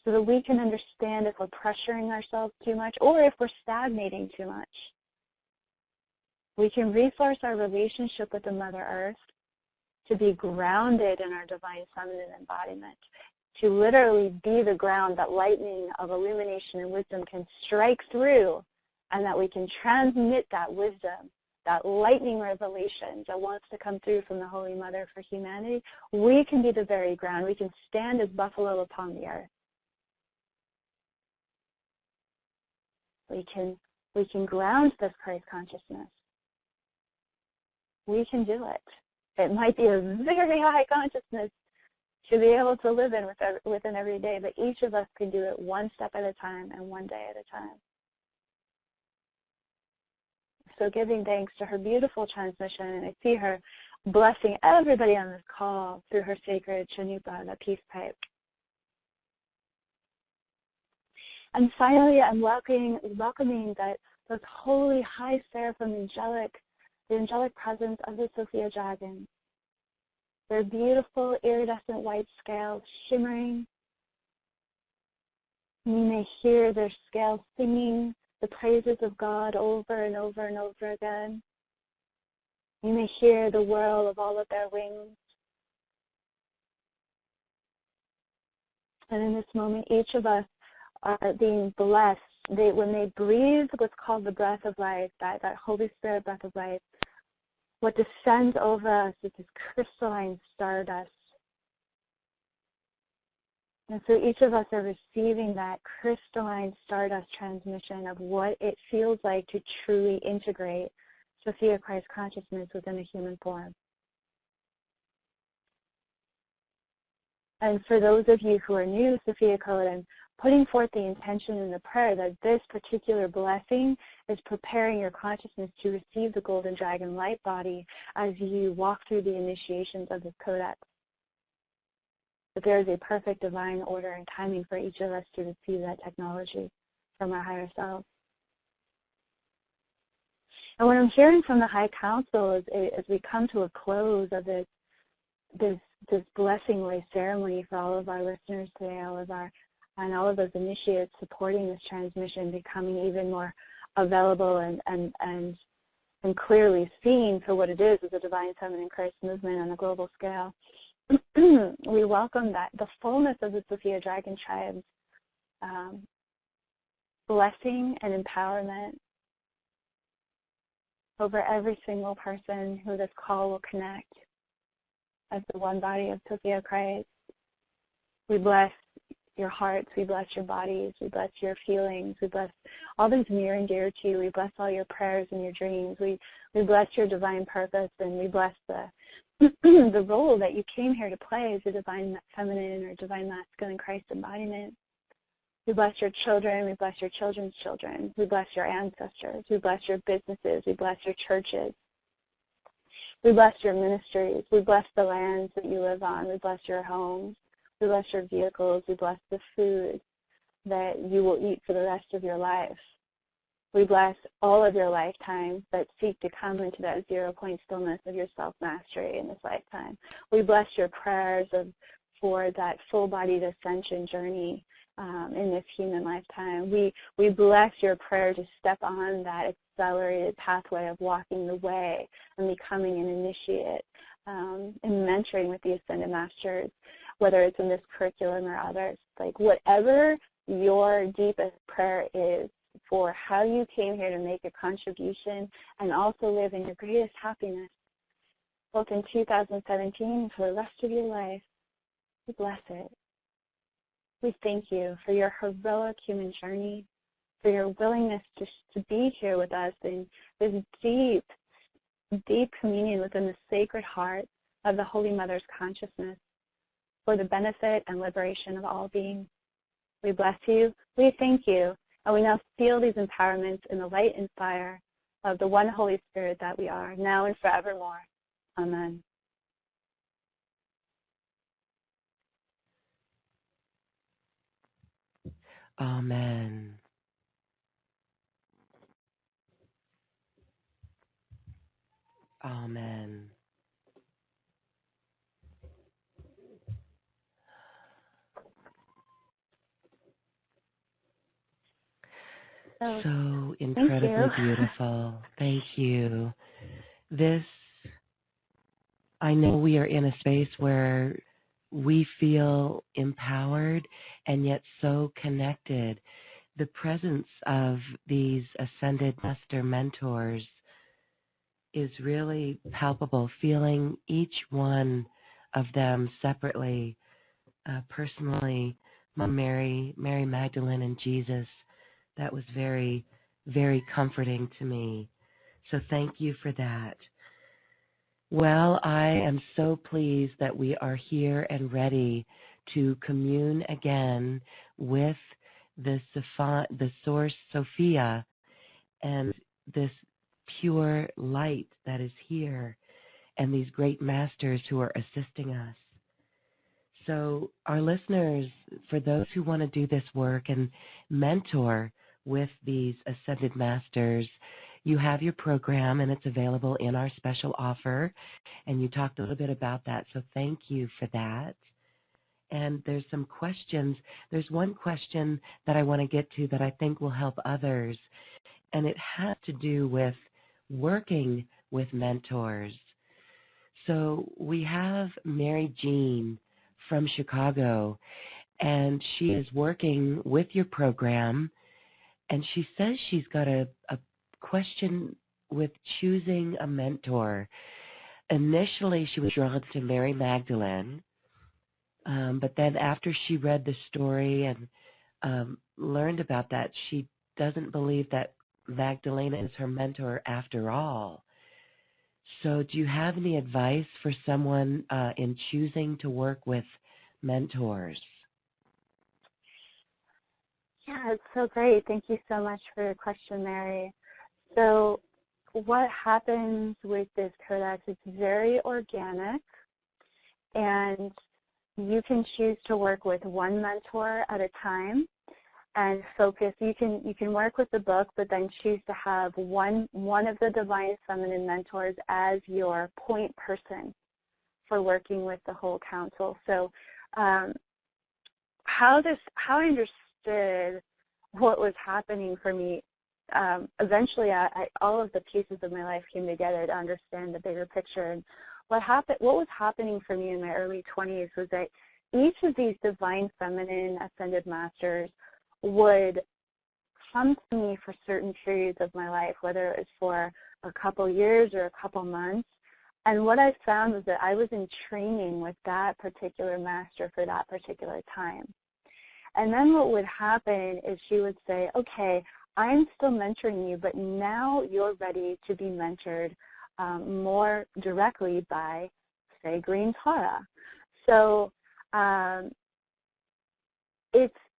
Speaker 2: so that we can understand if we're pressuring ourselves too much or if we're stagnating too much. We can resource our relationship with the Mother Earth to be grounded in our divine feminine embodiment, to literally be the ground that lightning of illumination and wisdom can strike through, and that we can transmit that wisdom, that lightning revelation that wants to come through from the Holy Mother for humanity. We can be the very ground. We can stand as buffalo upon the earth. We can ground this Christ consciousness. We can do it. It might be a very high consciousness to be able to live in within every day, but each of us can do it one step at a time and one day at a time. So giving thanks to her beautiful transmission, and I see her blessing everybody on this call through her sacred Chanupa, the peace pipe. And finally, I'm welcoming that those holy, high seraphim the angelic presence of the Sophia Dragon. Their beautiful iridescent white scales shimmering. You may hear their scales singing the praises of God over and over and over again. You may hear the whirl of all of their wings. And in this moment, each of us are being blessed. When they breathe what's called the breath of life, that Holy Spirit breath of life, what descends over us is this crystalline stardust. And so each of us are receiving that crystalline stardust transmission of what it feels like to truly integrate Sophia Christ consciousness within a human form. And for those of you who are new to Sophia Code, I'm putting forth the intention in the prayer that this particular blessing is preparing your consciousness to receive the Golden Dragon light body as you walk through the initiations of this codex. That there is a perfect divine order and timing for each of us to receive that technology from our higher self. And what I'm hearing from the High Council as we come to a close of this this blessing-way ceremony for all of our listeners today, all of those initiates supporting this transmission, becoming even more available and clearly seen for what it is as a Divine Feminine Christ movement on a global scale. We welcome that the fullness of the Sophia Dragon Tribe's blessing and empowerment over every single person who this call will connect as the one body of Sophia Christ. We bless your hearts, we bless your bodies, we bless your feelings, we bless all that's near and dear to you, we bless all your prayers and your dreams, we bless your divine purpose, and we bless the the role that you came here to play as a divine feminine or divine masculine Christ embodiment. We bless your children, we bless your children's children, we bless your ancestors, we bless your businesses, we bless your churches, we bless your ministries, we bless the lands that you live on, we bless your homes, we bless your vehicles, we bless the food that you will eat for the rest of your life. We bless all of your lifetimes that seek to come into that 0-point stillness of your self-mastery in this lifetime. We bless your prayers for that full-bodied ascension journey in this human lifetime. We bless your prayer to step on that accelerated pathway of walking the way and becoming an initiate and mentoring with the Ascended Masters, whether it's in this curriculum or others. Like whatever your deepest prayer is for how you came here to make a contribution and also live in your greatest happiness, both in 2017 and for the rest of your life, we bless it. We thank you for your heroic human journey, for your willingness to be here with us in this deep, deep communion within the sacred heart of the Holy Mother's consciousness for the benefit and liberation of all beings. We bless you, we thank you, and we now feel these empowerments in the light and fire of the one Holy Spirit that we are, now and forevermore. Amen.
Speaker 1: Amen. Amen. So incredibly beautiful. Thank you. This, I know we are in a space where we feel empowered and yet so connected. The presence of these Ascended Master mentors is really palpable, feeling each one of them separately, personally, Mary Magdalene and Jesus. That was very, very comforting to me. So thank you for that. Well, I am so pleased that we are here and ready to commune again with the Source Sophia and this pure light that is here and these great masters who are assisting us. So our listeners, for those who want to do this work and mentor with these Ascended Masters, you have your program and it's available in our special offer, and you talked a little bit about that, so thank you for that. And there's some questions. There's one question that I want to get to that I think will help others, and it has to do with working with mentors. So we have Mary Jean from Chicago, and she is working with your program, and she says she's got a question with choosing a mentor. Initially, she was drawn to Mary Magdalene, but then after she read the story and learned about that, she doesn't believe that Magdalena is her mentor after all. So do you have any advice for someone in choosing to work with mentors?
Speaker 2: Yeah, it's so great. Thank you so much for your question, Mary. So what happens with this codex, it's very organic, and you can choose to work with one mentor at a time and focus. You can work with the book, but then choose to have one of the Divine Feminine mentors as your point person for working with the whole council. So how I understood what was happening for me, eventually all of the pieces of my life came together to understand the bigger picture. And what was happening for me in my early 20s was that each of these divine feminine ascended masters would come to me for certain periods of my life, whether it was for a couple years or a couple months. And what I found was that I was in training with that particular master for that particular time. And then what would happen is she would say, okay, I'm still mentoring you, but now you're ready to be mentored more directly by, say, Green Tara. So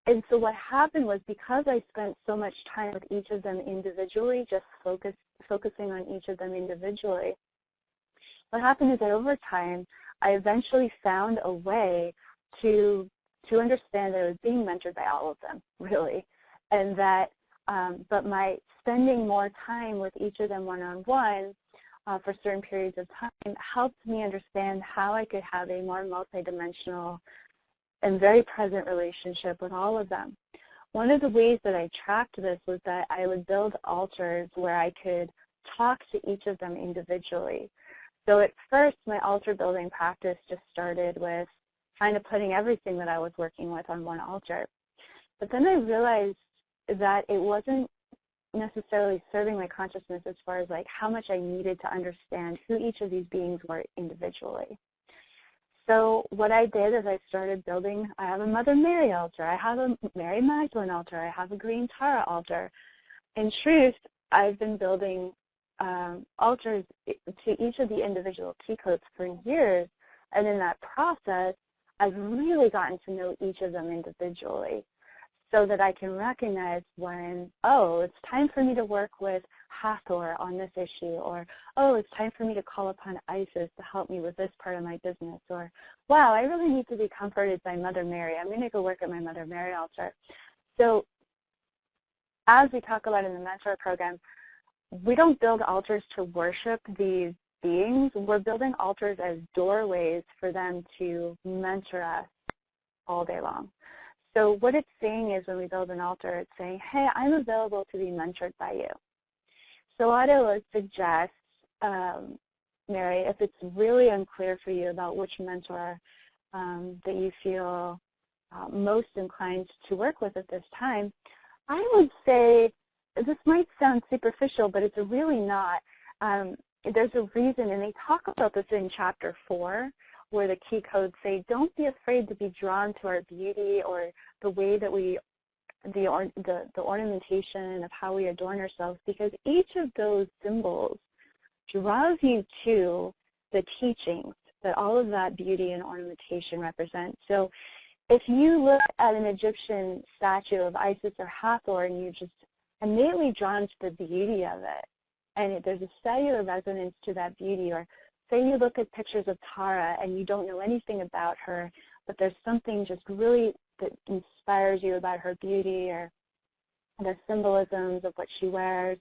Speaker 2: and so what happened was, because I spent so much time with each of them individually, just focusing on each of them individually, what happened is that over time, I eventually found a way to understand that I was being mentored by all of them, really, and that, but my spending more time with each of them one-on-one for certain periods of time helped me understand how I could have a more multidimensional and very present relationship with all of them. One of the ways that I tracked this was that I would build altars where I could talk to each of them individually. So at first, my altar building practice just started with kind of putting everything that I was working with on one altar. But then I realized that it wasn't necessarily serving my consciousness as far as like how much I needed to understand who each of these beings were individually. So what I did is I started building, I have a Mother Mary altar, I have a Mary Magdalene altar, I have a Green Tara altar. In truth, I've been building altars to each of the individual key codes for years, and in that process, I've really gotten to know each of them individually so that I can recognize when, oh, it's time for me to work with Hathor on this issue, or, oh, it's time for me to call upon Isis to help me with this part of my business, or, wow, I really need to be comforted by Mother Mary. I'm going to go work at my Mother Mary altar. So as we talk about in the mentor program, we don't build altars to worship these beings. We're building altars as doorways for them to mentor us all day long. So what it's saying is, when we build an altar, it's saying, hey, I'm available to be mentored by you. So what I would suggest, Mary, if it's really unclear for you about which mentor that you feel most inclined to work with at this time, I would say, this might sound superficial, but it's really not. There's a reason, and they talk about this in Chapter 4, where the key codes say, don't be afraid to be drawn to our beauty or the way that we, the ornamentation of how we adorn ourselves, because each of those symbols draws you to the teachings that all of that beauty and ornamentation represent. So if you look at an Egyptian statue of Isis or Hathor and you're just immediately drawn to the beauty of it, and there's a cellular resonance to that beauty, or say you look at pictures of Tara and you don't know anything about her, but there's something just really that inspires you about her beauty or the symbolisms of what she wears,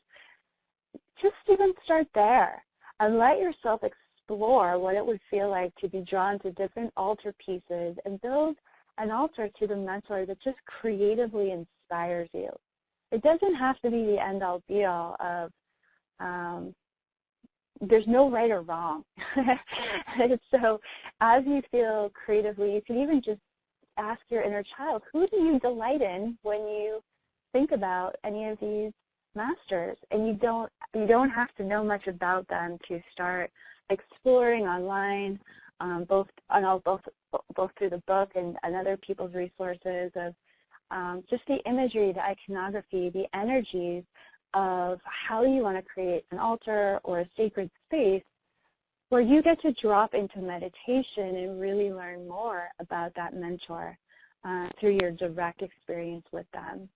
Speaker 2: just even start there and let yourself explore what it would feel like to be drawn to different altar pieces and build an altar to the mentor that just creatively inspires you. It doesn't have to be the end-all be-all of there's no right or wrong. So as you feel creatively, you can even just ask your inner child, who do you delight in when you think about any of these masters? And you don't have to know much about them to start exploring online, both through the book and other people's resources of just the imagery, the iconography, the energies of how you want to create an altar or a sacred space where you get to drop into meditation and really learn more about that mentor through your direct experience with them.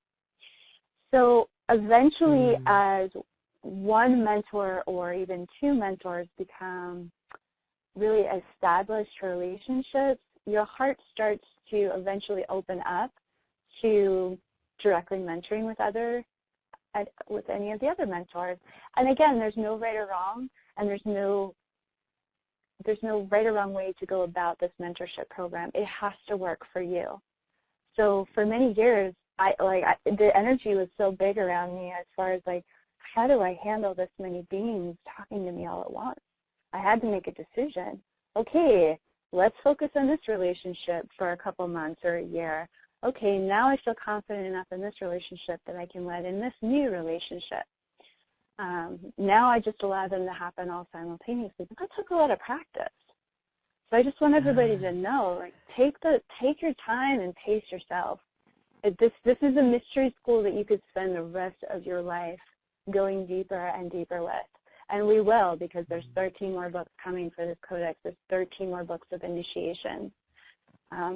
Speaker 2: So eventually, as one mentor or even two mentors become really established relationships, your heart starts to eventually open up to directly mentoring with any of the other mentors. And again, there's no right or wrong, and there's no there's no right or wrong way to go about this mentorship program. It has to work for you. So for many years, the energy was so big around me as far as like, how do I handle this many beings talking to me all at once? I had to make a decision. Okay, let's focus on this relationship for a couple months or a year. Okay, now I feel confident enough in this relationship that I can let in this new relationship. Now I just allow them to happen all simultaneously. But that took a lot of practice. So I just want everybody to know, like, take your time and pace yourself. This is a mystery school that you could spend the rest of your life going deeper and deeper with. And we will, because there's 13 more books coming for this codex. There's 13 more books of initiation.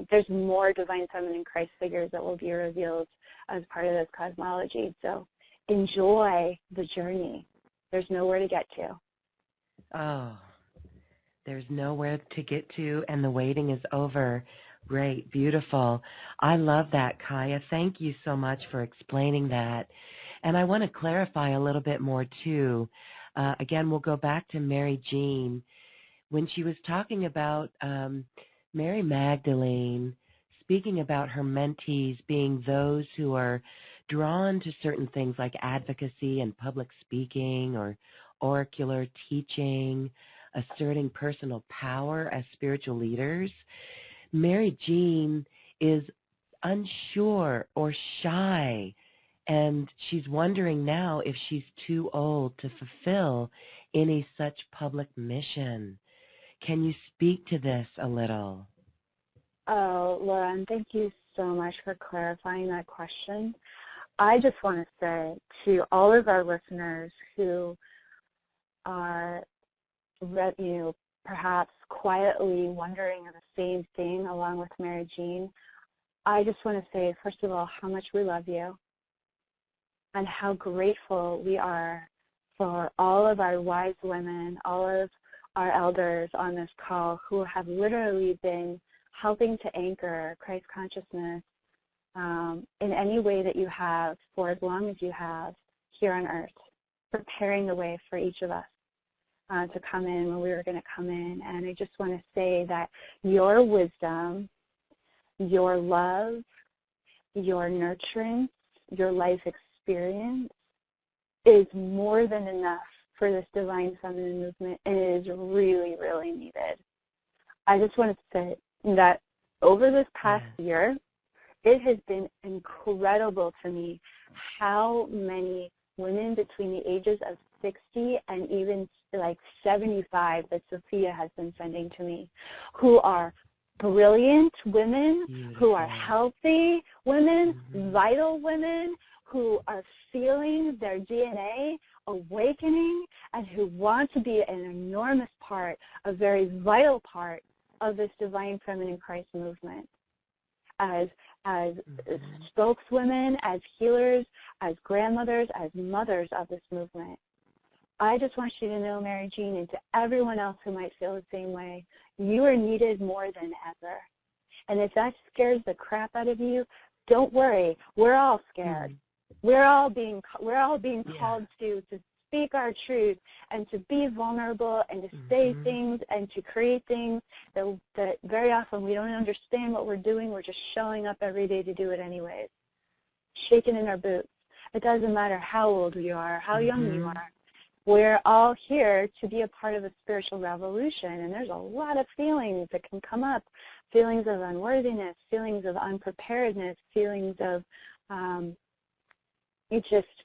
Speaker 2: There's more divine feminine Christ figures that will be revealed as part of this cosmology. So enjoy the journey. There's nowhere to get to.
Speaker 1: Oh, there's nowhere to get to, and the waiting is over. Great, beautiful. I love that, Kaia. Thank you so much for explaining that. And I want to clarify a little bit more, too. Again, we'll go back to Mary Jean. When she was talking about Mary Magdalene, speaking about her mentees being those who are drawn to certain things like advocacy and public speaking or oracular teaching, asserting personal power as spiritual leaders, Mary Jean is unsure or shy, and she's wondering now if she's too old to fulfill any such public mission. Can you speak to this a little?
Speaker 2: Oh, Lauren, thank you so much for clarifying that question. I just want to say to all of our listeners who are, perhaps quietly wondering the same thing along with Mary Jean, I just want to say, first of all, how much we love you and how grateful we are for all of our wise women, all of our elders on this call who have literally been helping to anchor Christ consciousness in any way that you have for as long as you have here on earth, preparing the way for each of us to come in when we were going to come in. And I just want to say that your wisdom, your love, your nurturance, your life experience is more than enough for this divine feminine movement, and it is really, really needed. I just want to say that over this past year, it has been incredible to me how many women between the ages of 60 and even like 75 that Sophia has been sending to me, who are brilliant women, who are healthy women, vital women, who are feeling their DNA awakening and who want to be an enormous part, a very vital part of this divine feminine Christ movement. As spokeswomen, as healers, as grandmothers, as mothers of this movement. I just want you to know, Mary Jean, and to everyone else who might feel the same way, you are needed more than ever. And if that scares the crap out of you, don't worry. We're all scared. We're all being called to speak our truth and to be vulnerable and to say things and to create things that very often we don't understand what we're doing. We're just showing up every day to do it anyways, shaking in our boots. It doesn't matter how old you are, how young you are. We're all here to be a part of a spiritual revolution, and there's a lot of feelings that can come up, feelings of unworthiness, feelings of unpreparedness, feelings of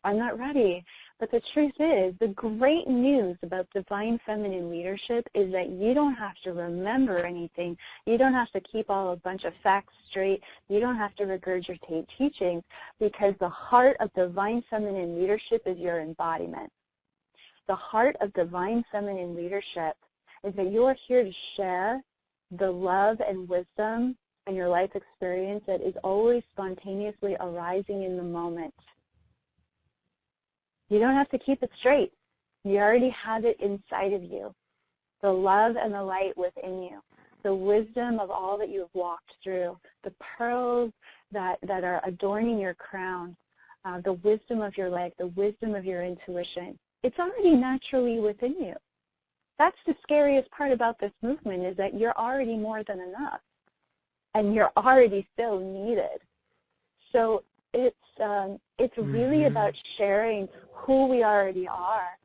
Speaker 2: I'm not ready. But the truth is, the great news about divine feminine leadership is that you don't have to remember anything. You don't have to keep all a bunch of facts straight. You don't have to regurgitate teachings, because the heart of divine feminine leadership is your embodiment. The heart of divine feminine leadership is that you are here to share the love and wisdom and your life experience that is always spontaneously arising in the moment. You don't have to keep it straight. You already have it inside of you. The love and the light within you. The wisdom of all that you have walked through. The pearls that are adorning your crown. The wisdom of your life. The wisdom of your intuition. It's already naturally within you. That's the scariest part about this movement, is that you're already more than enough, and you're already still needed. So it's really about sharing who we already are,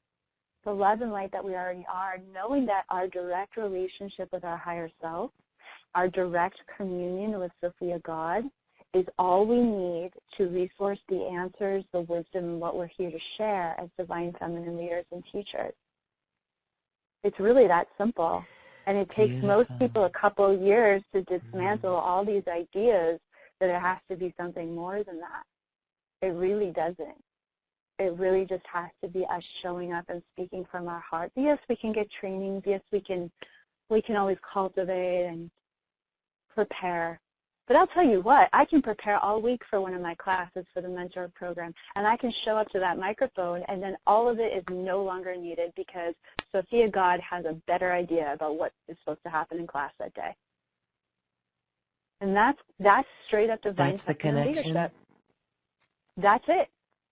Speaker 2: the love and light that we already are, knowing that our direct relationship with our higher self, our direct communion with Sophia God, is all we need to resource the answers, the wisdom, and what we're here to share as divine feminine leaders and teachers. It's really that simple. And it takes most people a couple of years to dismantle all these ideas that it has to be something more than that. It really doesn't. It really just has to be us showing up and speaking from our heart. Yes, we can get trainings. Yes, we can always cultivate and prepare. But I'll tell you what, I can prepare all week for one of my classes for the mentor program, and I can show up to that microphone, and then all of it is no longer needed because Sophia God has a better idea about what is supposed to happen in class that day. And that's straight up divine feminine leadership. That's it.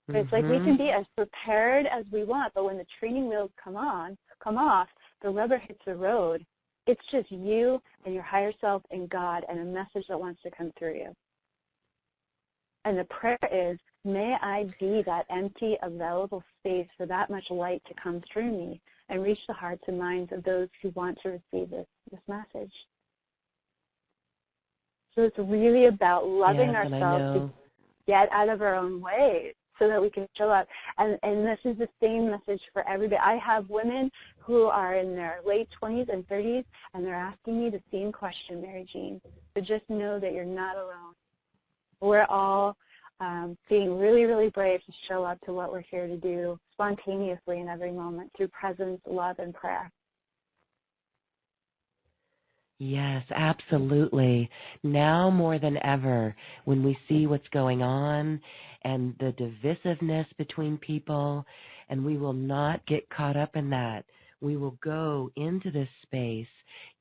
Speaker 2: It's like we can be as prepared as we want, but when the training wheels come off, the rubber hits the road. It's just you and your higher self and God and a message that wants to come through you. And the prayer is, may I be that empty, available space for that much light to come through me and reach the hearts and minds of those who want to receive this message. So it's really about loving ourselves to get out of our own way so that we can show up. And this is the same message for everybody. I have women who are in their late 20s and 30s, and they're asking me the same question, Mary Jean. So just know that you're not alone. We're all being really, really brave to show up to what we're here to do spontaneously in every moment through presence, love, and prayer.
Speaker 1: Yes, absolutely. Now more than ever, when we see what's going on and the divisiveness between people, and we will not get caught up in that. We will go into this space,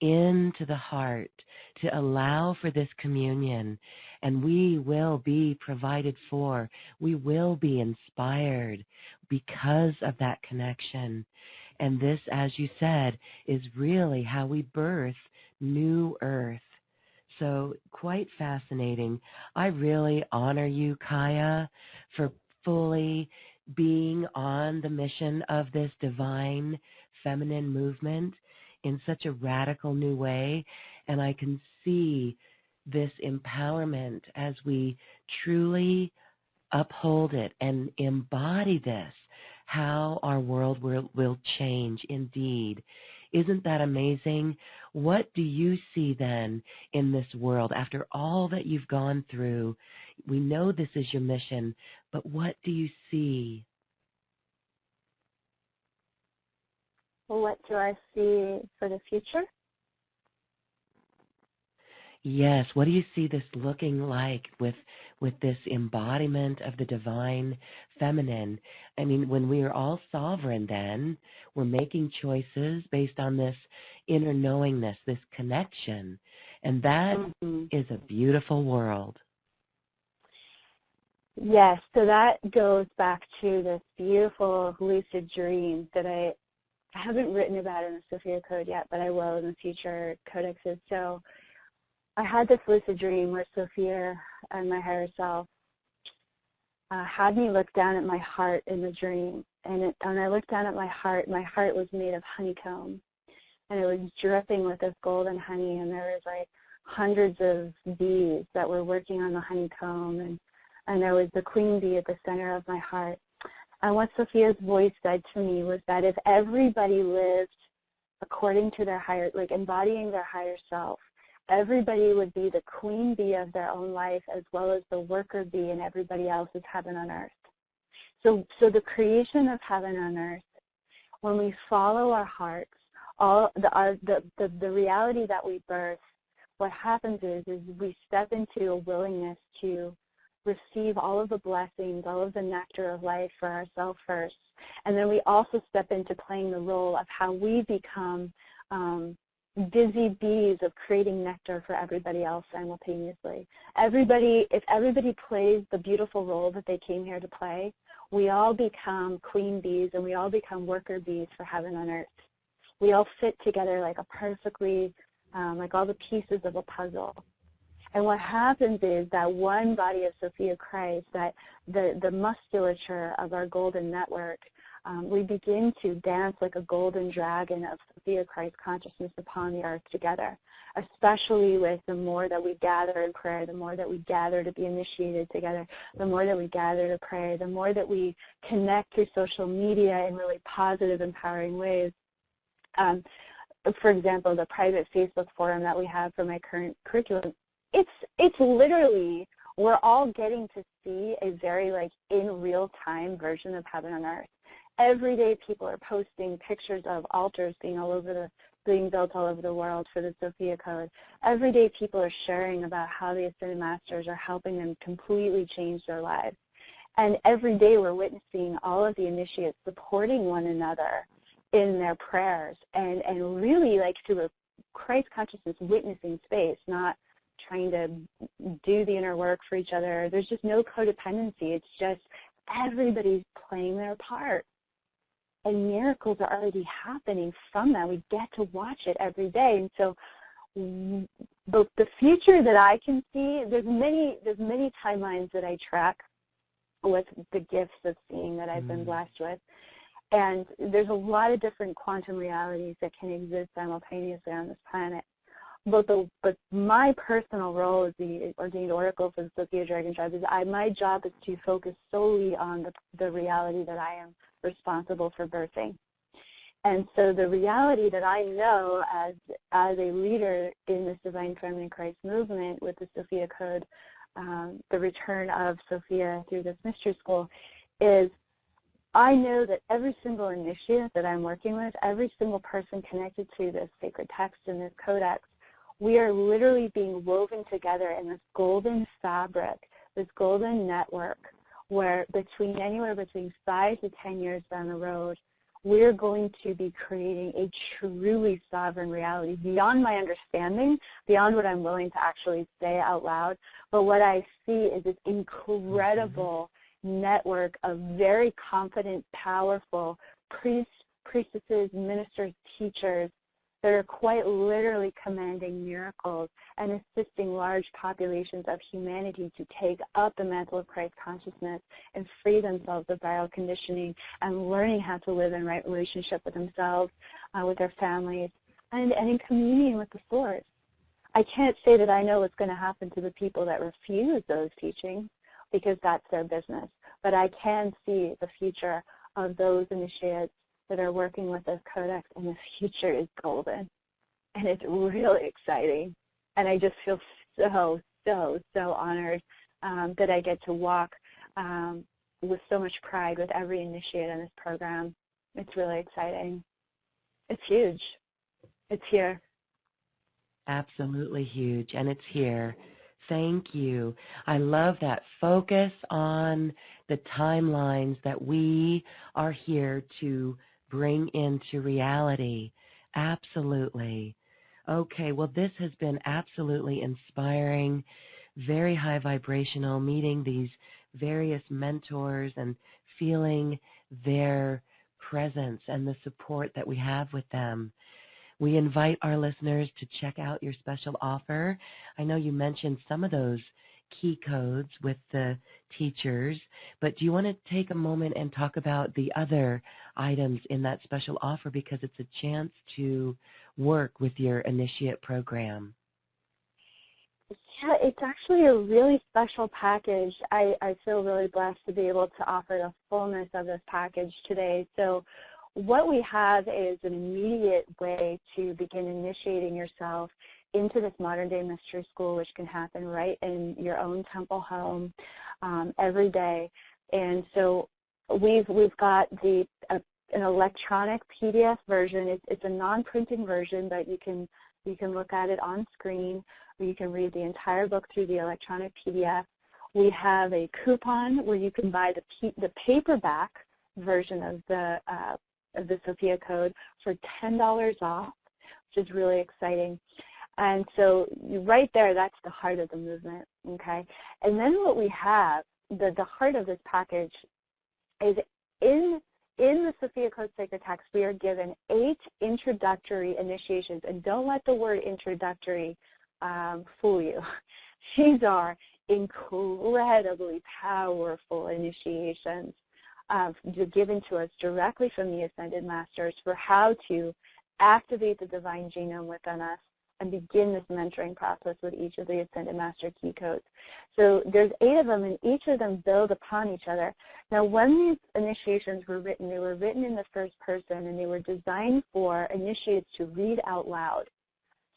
Speaker 1: into the heart, to allow for this communion, and we will be provided for. We will be inspired because of that connection. And this, as you said, is really how we birth New Earth. So quite fascinating. I really honor you, Kaia, for fully being on the mission of this divine feminine movement in such a radical new way. And I can see this empowerment as we truly uphold it and embody this, how our world will change indeed. Isn't that amazing? What do you see then in this world after all that you've gone through? We know this is your mission, but what do you see?
Speaker 2: Well, what do I see for the future?
Speaker 1: Yes, what do you see this looking like with this embodiment of the divine feminine? I mean, when we are all sovereign then, we're making choices based on this inner knowingness, this connection, and that is a beautiful world.
Speaker 2: Yes, so that goes back to this beautiful lucid dream that I haven't written about in the Sophia Code yet, but I will in the future codexes. So I had this lucid dream where Sophia and my higher self had me look down at my heart in the dream. And when I looked down at my heart was made of honeycomb. And it was dripping with this golden honey, and there was like hundreds of bees that were working on the honeycomb, and there was the queen bee at the center of my heart. And what Sophia's voice said to me was that if everybody lived according to their higher, like embodying their higher self, everybody would be the queen bee of their own life as well as the worker bee in everybody else's heaven on earth. So the creation of heaven on earth, when we follow our hearts, all the reality that we birth, what happens is we step into a willingness to receive all of the blessings, all of the nectar of life for ourselves first. And then we also step into playing the role of how we become busy bees of creating nectar for everybody else simultaneously. If everybody plays the beautiful role that they came here to play, we all become queen bees and we all become worker bees for heaven on earth. We all fit together like a perfectly, like all the pieces of a puzzle. And what happens is that one body of Sophia Christ, that the musculature of our golden network, we begin to dance like a golden dragon of Sophia Christ consciousness upon the earth together, especially with the more that we gather in prayer, the more that we gather to be initiated together, the more that we gather to pray, the more that we connect through social media in really positive, empowering ways. For example, the private Facebook forum that we have for my current curriculum, it's literally, we're all getting to see a very like in real time version of heaven on earth. Every day people are posting pictures of altars being built all over the world for the Sophia Code. Every day people are sharing about how the Ascended Masters are helping them completely change their lives. And every day we're witnessing all of the initiates supporting one another in their prayers and really like through a Christ consciousness witnessing space, not trying to do the inner work for each other. There's just no codependency. It's just everybody's playing their part. And miracles are already happening from that. We get to watch it every day. And so the future that I can see, there's many timelines that I track with the gifts of seeing that I've been blessed with. And there's a lot of different quantum realities that can exist simultaneously on this planet. But my personal role as the ordained oracle for the Sophia Dragon Tribe is my job is to focus solely on the reality that I am responsible for birthing. And so the reality that I know as a leader in this Divine Feminine Christ movement with the Sophia Code, the return of Sophia through this mystery school, is I know that every single initiative that I'm working with, every single person connected to this sacred text and this codex, we are literally being woven together in this golden fabric, this golden network, where anywhere between 5 to 10 years down the road, we're going to be creating a truly sovereign reality beyond my understanding, beyond what I'm willing to actually say out loud. But what I see is this incredible network of very confident, powerful priests, priestesses, ministers, teachers, that are quite literally commanding miracles and assisting large populations of humanity to take up the mantle of Christ consciousness and free themselves of viral conditioning and learning how to live in right relationship with themselves, with their families, and in communion with the Source. I can't say that I know what's going to happen to the people that refuse those teachings because that's their business, but I can see the future of those initiates that are working with this codex, and the future is golden. And it's really exciting. And I just feel so honored that I get to walk with so much pride with every initiate in this program. It's really exciting. It's huge. It's here.
Speaker 1: Absolutely huge, and it's here. Thank you. I love that focus on the timelines that we are here to bring into reality. Absolutely. Okay, well, this has been absolutely inspiring, very high vibrational, meeting these various mentors and feeling their presence and the support that we have with them. We invite our listeners to check out your special offer. I know you mentioned some of those key codes with the teachers, but do you want to take a moment and talk about the other items in that special offer, because it's a chance to work with your initiate program?
Speaker 2: Yeah, it's actually a really special package. I feel really blessed to be able to offer the fullness of this package today. So what we have is an immediate way to begin initiating yourself into this modern-day mystery school, which can happen right in your own temple home every day. And so we've got an electronic PDF version. It's a non-printing version, but you can look at it on screen, or you can read the entire book through the electronic PDF. We have a coupon where you can buy the paperback version of the Sophia Code for $10 off, which is really exciting. And so right there, that's the heart of the movement, okay? And then what we have, the heart of this package is in in the Sophia Code Sacred Text, we are given 8 introductory initiations, and don't let the word introductory fool you. These are incredibly powerful initiations given to us directly from the Ascended Masters for how to activate the divine genome within us and begin this mentoring process with each of the Ascended Master key codes. So there's 8 of them, and each of them build upon each other. Now, when these initiations were written, they were written in the first person, and they were designed for initiates to read out loud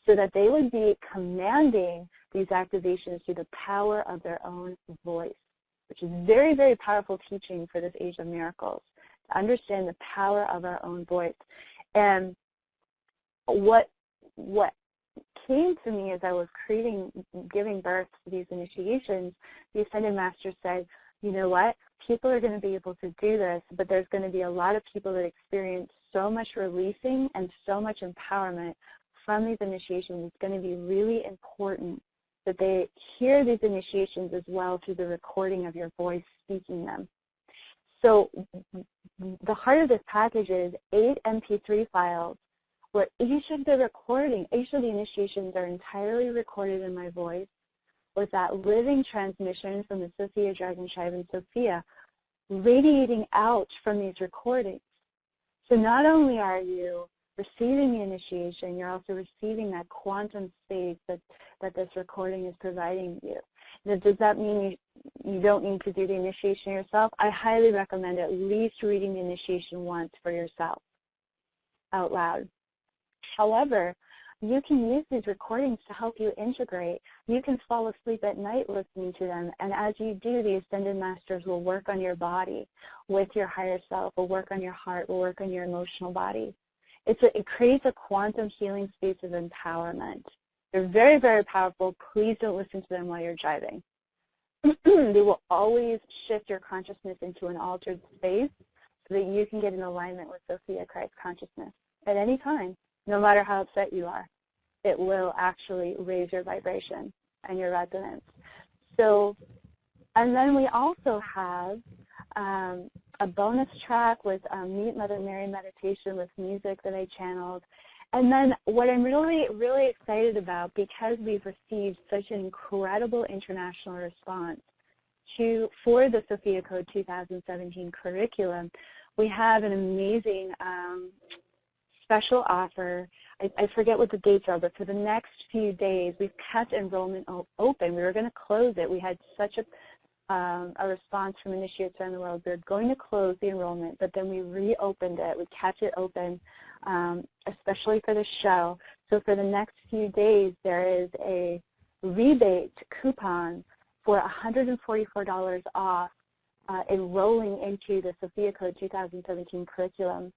Speaker 2: so that they would be commanding these activations through the power of their own voice, which is very, very powerful teaching for this age of miracles, to understand the power of our own voice. And what came to me as I was giving birth to these initiations, the Ascended Master said, you know what, people are going to be able to do this, but there's going to be a lot of people that experience so much releasing and so much empowerment from these initiations. It's going to be really important that they hear these initiations as well through the recording of your voice speaking them. So the heart of this package is 8 MP3 files where each of the initiations are entirely recorded in my voice with that living transmission from the Sophia Dragon Tribe and Sophia radiating out from these recordings. So not only are you receiving the initiation, you're also receiving that quantum space that this recording is providing you. Now, does that mean you don't need to do the initiation yourself? I highly recommend at least reading the initiation once for yourself out loud. However, you can use these recordings to help you integrate. You can fall asleep at night listening to them, and as you do, the Ascended Masters will work on your body with your higher self, will work on your heart, will work on your emotional body. It creates a quantum healing space of empowerment. They're very, very powerful. Please don't listen to them while you're driving. They will always shift your consciousness into an altered space so that you can get in alignment with Sophia Christ consciousness at any time, no matter how upset you are. It will actually raise your vibration and your resonance. So, and then we also have a bonus track with Meet Mother Mary meditation with music that I channeled. And then what I'm really, really excited about, because we've received such an incredible international response for the Sophia Code 2017 curriculum, we have an amazing special offer. I forget what the dates are, but for the next few days, we've kept enrollment open. We were going to close it. We had such a response from initiates around the world. We were going to close the enrollment, but then we reopened it. We kept it open, especially for the show. So for the next few days, there is a rebate coupon for $144 off enrolling into the Sophia Code 2017 curriculum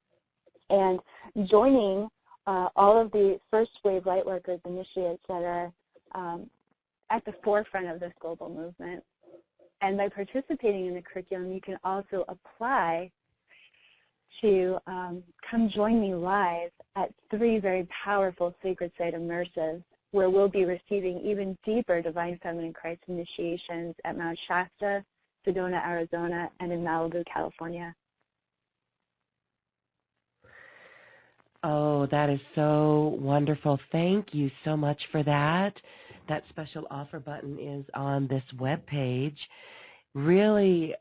Speaker 2: and joining all of the first wave lightworkers initiates that are at the forefront of this global movement. And by participating in the curriculum, you can also apply to come join me live at 3 very powerful sacred site immersives, where we'll be receiving even deeper Divine Feminine Christ initiations at Mount Shasta, Sedona, Arizona, and in Malibu, California.
Speaker 1: Oh, that is so wonderful. Thank you so much for that. That special offer button is on this webpage. Really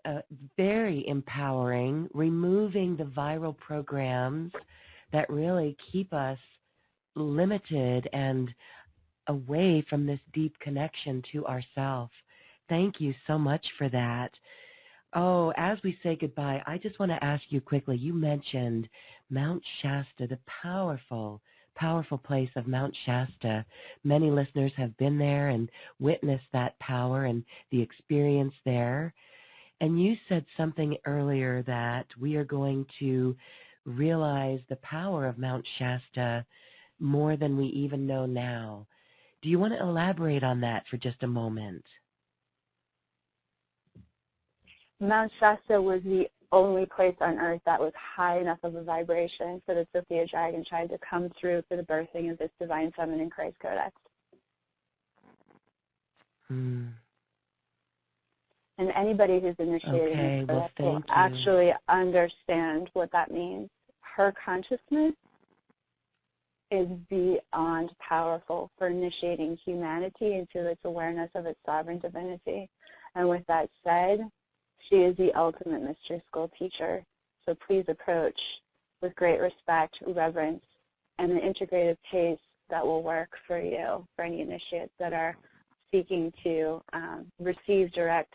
Speaker 1: very empowering, removing the viral programs that really keep us limited and away from this deep connection to ourself. Thank you so much for that. Oh, as we say goodbye, I just want to ask you quickly, you mentioned Mount Shasta, the powerful, powerful place of Mount Shasta. Many listeners have been there and witnessed that power and the experience there. And you said something earlier that we are going to realize the power of Mount Shasta more than we even know now. Do you want to elaborate on that for just a moment?
Speaker 2: Mount Shasta was the only place on earth that was high enough of a vibration for the Sophia Dragon Tribe to come through for the birthing of this Divine Feminine Christ Codex. And anybody who's initiating
Speaker 1: Okay,
Speaker 2: this
Speaker 1: well,
Speaker 2: will
Speaker 1: thank you.
Speaker 2: actually understand what that means. Her consciousness is beyond powerful for initiating humanity into its awareness of its sovereign divinity. And with that said, she is the ultimate mystery school teacher. So please approach with great respect, reverence, and an integrated pace that will work for you, for any initiates that are seeking to receive direct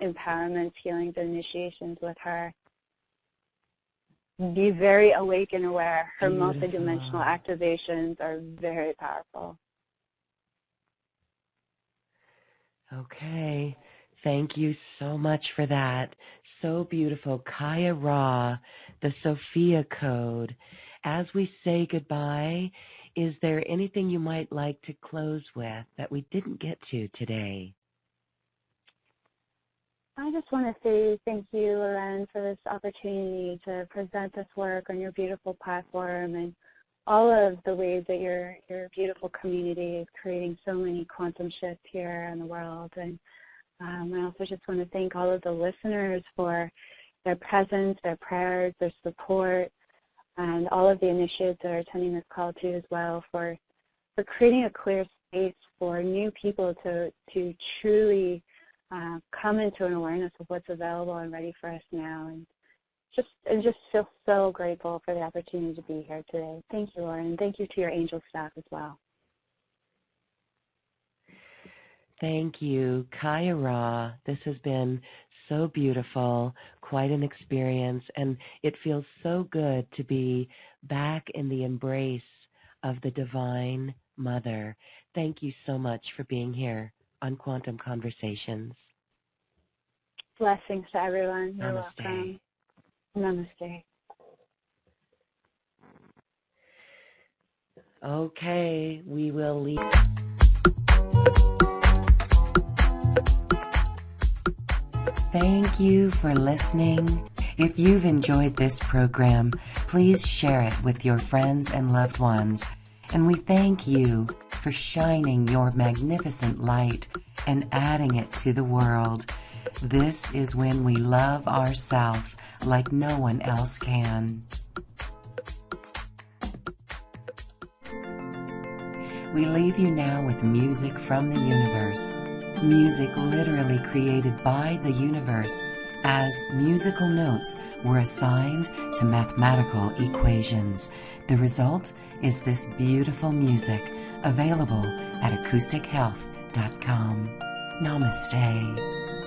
Speaker 2: empowerments, healings, and initiations with her. Be very awake and aware. Her multidimensional activations are very powerful.
Speaker 1: Okay. Thank you so much for that. So beautiful. Kyah Raw, the Sophia Code. As we say goodbye, is there anything you might like to close with that we didn't get to today?
Speaker 2: I just want to say thank you, Loren, for this opportunity to present this work on your beautiful platform and all of the ways that your beautiful community is creating so many quantum shifts here in the world. And I also just want to thank all of the listeners for their presence, their prayers, their support, and all of the initiatives that are attending this call too as well for creating a clear space for new people to truly come into an awareness of what's available and ready for us now. And just feel so grateful for the opportunity to be here today. Thank you, Lauren, and thank you to your angel staff as well.
Speaker 1: Thank you, Kyah Raw. This has been so beautiful, quite an experience, and it feels so good to be back in the embrace of the Divine Mother. Thank you so much for being here on Quantum Conversations.
Speaker 2: Blessings to everyone. You're
Speaker 1: Namaste.
Speaker 2: welcome. Namaste.
Speaker 1: Okay, we will leave. Thank you for listening. If you've enjoyed this program, please share it with your friends and loved ones. And we thank you for shining your magnificent light and adding it to the world. This is when we love ourselves like no one else can. We leave you now with music from the universe. Music literally created by the universe as musical notes were assigned to mathematical equations. The result is this beautiful music available at acoustichealth.com. Namaste.